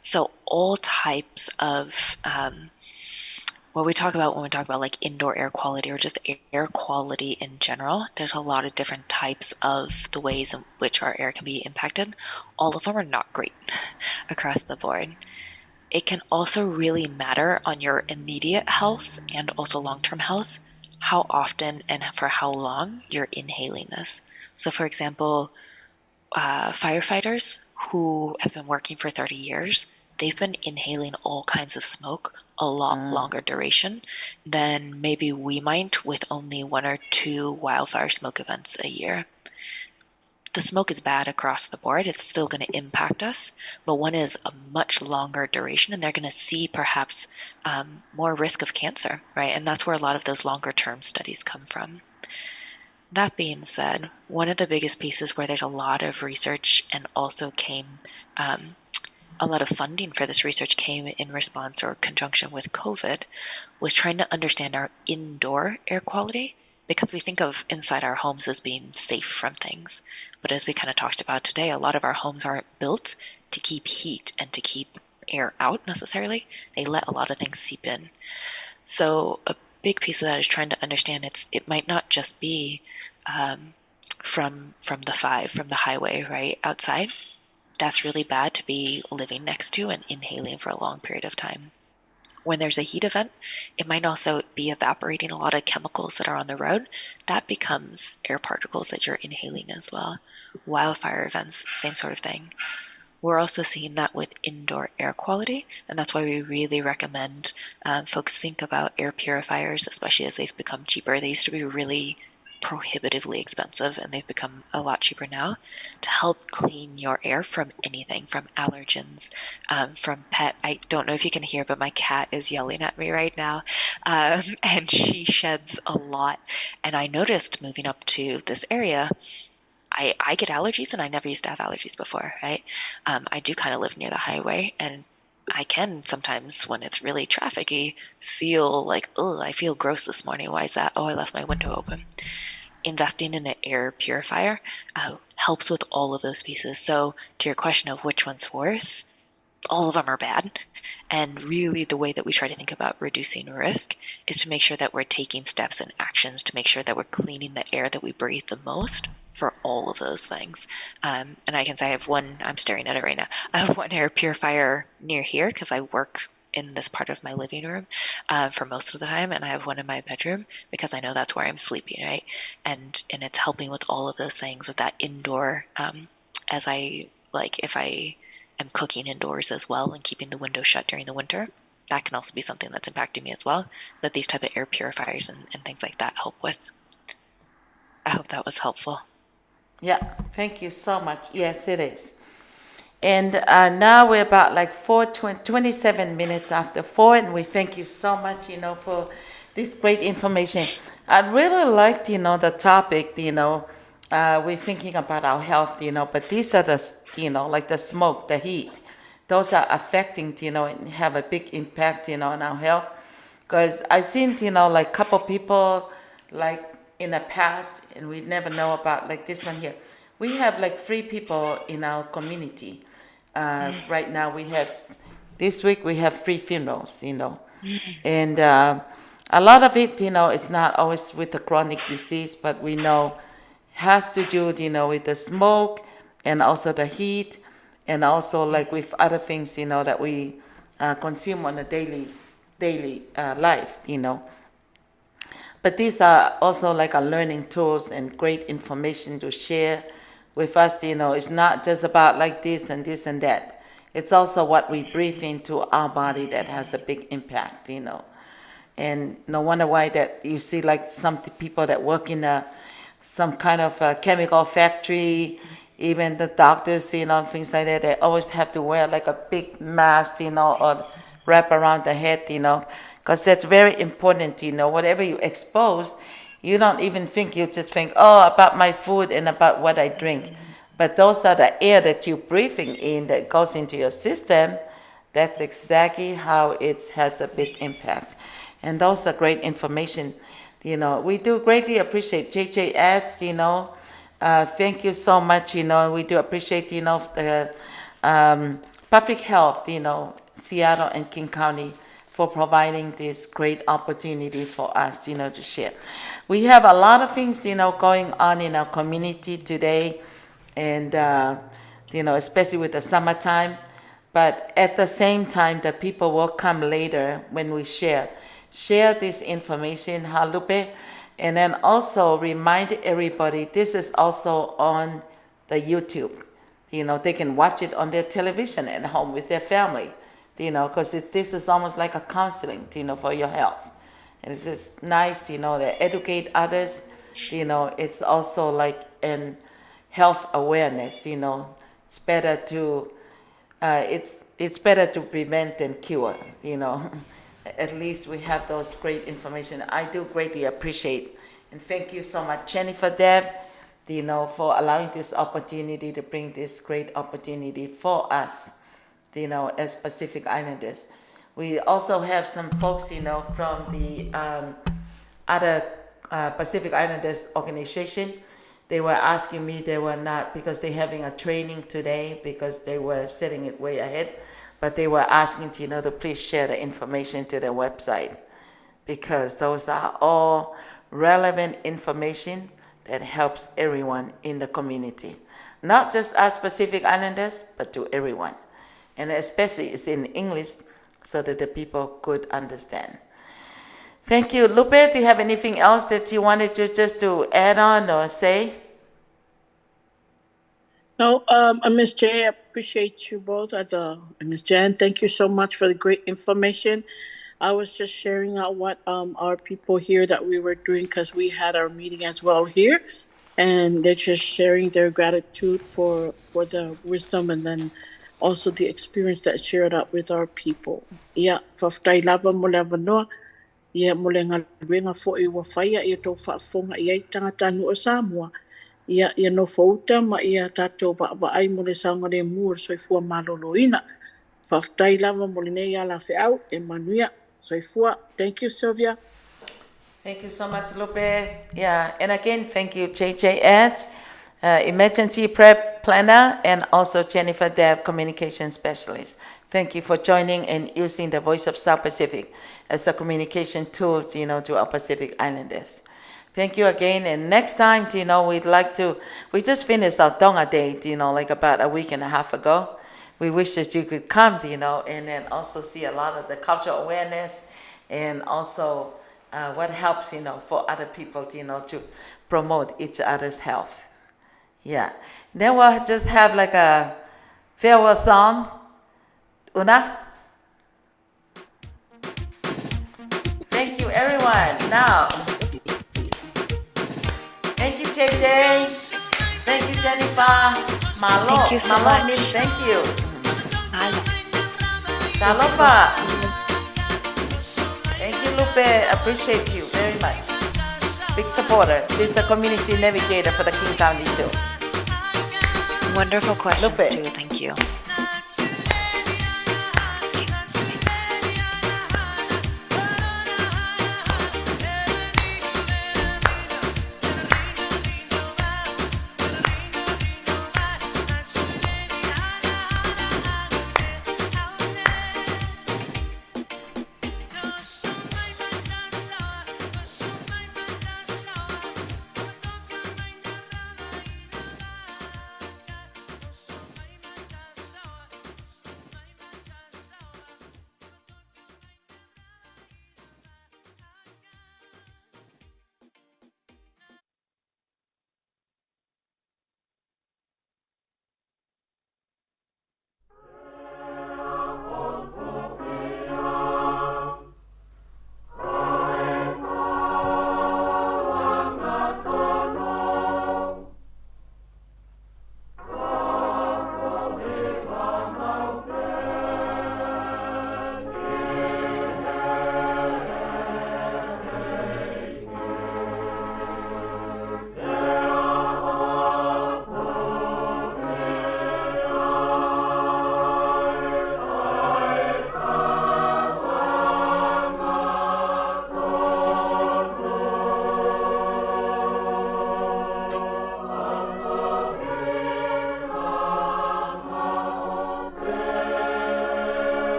So all types of what we talk about when we talk about like indoor air quality or just air quality in general, there's a lot of different types of the ways in which our air can be impacted. All of them are not great across the board. It can also really matter on your immediate health and also long-term health, how often and for how long you're inhaling this. So for example, firefighters who have been working for 30 years, they've been inhaling all kinds of smoke a lot longer duration than maybe we might with only 1 or 2 wildfire smoke events a year. The smoke is bad across the board. It's still going to impact us, but one is a much longer duration, and they're going to see perhaps more risk of cancer, right? And that's where a lot of those longer term studies come from. That being said, one of the biggest pieces where there's a lot of research and also came a lot of funding for this research came in response or conjunction with COVID, was trying to understand our indoor air quality, because we think of inside our homes as being safe from things. But as we kind of talked about today, a lot of our homes aren't built to keep heat and to keep air out necessarily. They let a lot of things seep in. So a big piece of that is trying to understand it might not just be from the highway, right, outside. That's really bad to be living next to and inhaling for a long period of time. When there's a heat event, it might also be evaporating a lot of chemicals that are on the road. That becomes air particles that you're inhaling as well. Wildfire events, same sort of thing. We're also seeing that with indoor air quality, and that's why we really recommend folks think about air purifiers, especially as they've become cheaper. They used to be really prohibitively expensive, and they've become a lot cheaper now, to help clean your air from anything, from allergens, from pet. I don't know if you can hear, but my cat is yelling at me right now, and she sheds a lot. And I noticed moving up to this area, I get allergies, and I never used to have allergies before, right? I do kind of live near the highway, and I can sometimes, when it's really trafficy, feel like, oh, I feel gross this morning. Why is that? Oh, I left my window open. Investing in an air purifier helps with all of those pieces. So to your question of which one's worse, all of them are bad. And really the way that we try to think about reducing risk is to make sure that we're taking steps and actions to make sure that we're cleaning the air that we breathe the most for all of those things. And I can say I have one, I'm staring at it right now. I have one air purifier near here because I work in this part of my living room for most of the time, and I have one in my bedroom because I know that's where I'm sleeping, right? And it's helping with all of those things with that indoor, as I like if I am cooking indoors as well and keeping the window shut during the winter. That can also be something that's impacting me as well, that these type of air purifiers and things like that help with. I hope that was helpful. Yeah, thank you so much. Yes, it is. And now we're about like 27 minutes after 4, and we thank you so much, for this great information. I really liked, the topic, we're thinking about our health, but these are the, like the smoke, the heat. Those are affecting, and have a big impact, on our health. Because I seen, like couple people, like in the past, and we never know about like this one here. We have like 3 people in our community. Right now this week we have 3 funerals, and a lot of it, it's not always with the chronic disease, but we know has to do, with the smoke and also the heat, and also like with other things, that we consume on a daily life, But these are also like a learning tools and great information to share with us. It's not just about like this and this and that. It's also what we breathe into our body that has a big impact, And no wonder why that you see like some people that work in some kind of a chemical factory, even the doctors, things like that, they always have to wear like a big mask, or wrap around the head, because that's very important, whatever you expose, you don't even think, you just think, oh, about my food and about what I drink. But those are the air that you're breathing in that goes into your system. That's exactly how it has a big impact. And those are great information. We do greatly appreciate JJ ads, thank you so much, we do appreciate, the public health, Seattle and King County for providing this great opportunity for us, to share. We have a lot of things, going on in our community today, and, especially with the summertime. But at the same time, the people will come later when we share this information, Halupe, and then also remind everybody this is also on the YouTube. They can watch it on their television at home with their family, because this is almost like a counseling, for your health. And it's just nice, to educate others. It's also like an health awareness, it's better to it's better to prevent than cure, At least we have those great information. I do greatly appreciate, and thank you so much, Jennifer Deb, for allowing this opportunity to bring this great opportunity for us, as Pacific Islanders. We also have some folks, from the other Pacific Islanders organization. They were asking me, they were not, because they're having a training today, because they were setting it way ahead, but they were asking to please share the information to their website, because those are all relevant information that helps everyone in the community. Not just us Pacific Islanders, but to everyone. And especially it's in English so that the people could understand. Thank you. Lupe, do you have anything else that you wanted to just to add on or say? No, Ms. J, I appreciate you both. Ms. Jan, thank you so much for the great information. I was just sharing out what our people here that we were doing, because we had our meeting as well here, and they're just sharing their gratitude for the wisdom, and then also the experience that shared up with our people. Yeah, whaftai lava mo le avanoa, ia mo le ngaluenga fo'i ua whaia ia tō whaafonga ia I tangata nu o Samoa. Ia no fouta ma ia tātou wa ai mo le saunga le mua soifua maloloina. Whaftai lava molinei ala whiau e manuia soifua. Thank you, Sylvia. Thank you so much, Lupe. Yeah, and again, thank you, JJ Edge, Emergency Prep Planner, and also Jennifer Deb, Communication Specialist. Thank you for joining and using the Voice of South Pacific as a communication tool, to our Pacific Islanders. Thank you again, and next time, we'd like to, we just finished our Tonga Day, like about a week and a half ago. We wish that you could come, and then also see a lot of the cultural awareness and also what helps, for other people, to promote each other's health. Yeah. Then we'll just have like a farewell song. Una? Thank you, everyone. Now, thank you, JJ. Thank you, Jennifer. Malo. Thank you so Malo much. means thank you. Malo. Talofa. Thank you, Lupe. Appreciate you very much. Big supporter. She's a community navigator for the King County too. Wonderful questions Lupe. too. Thank you.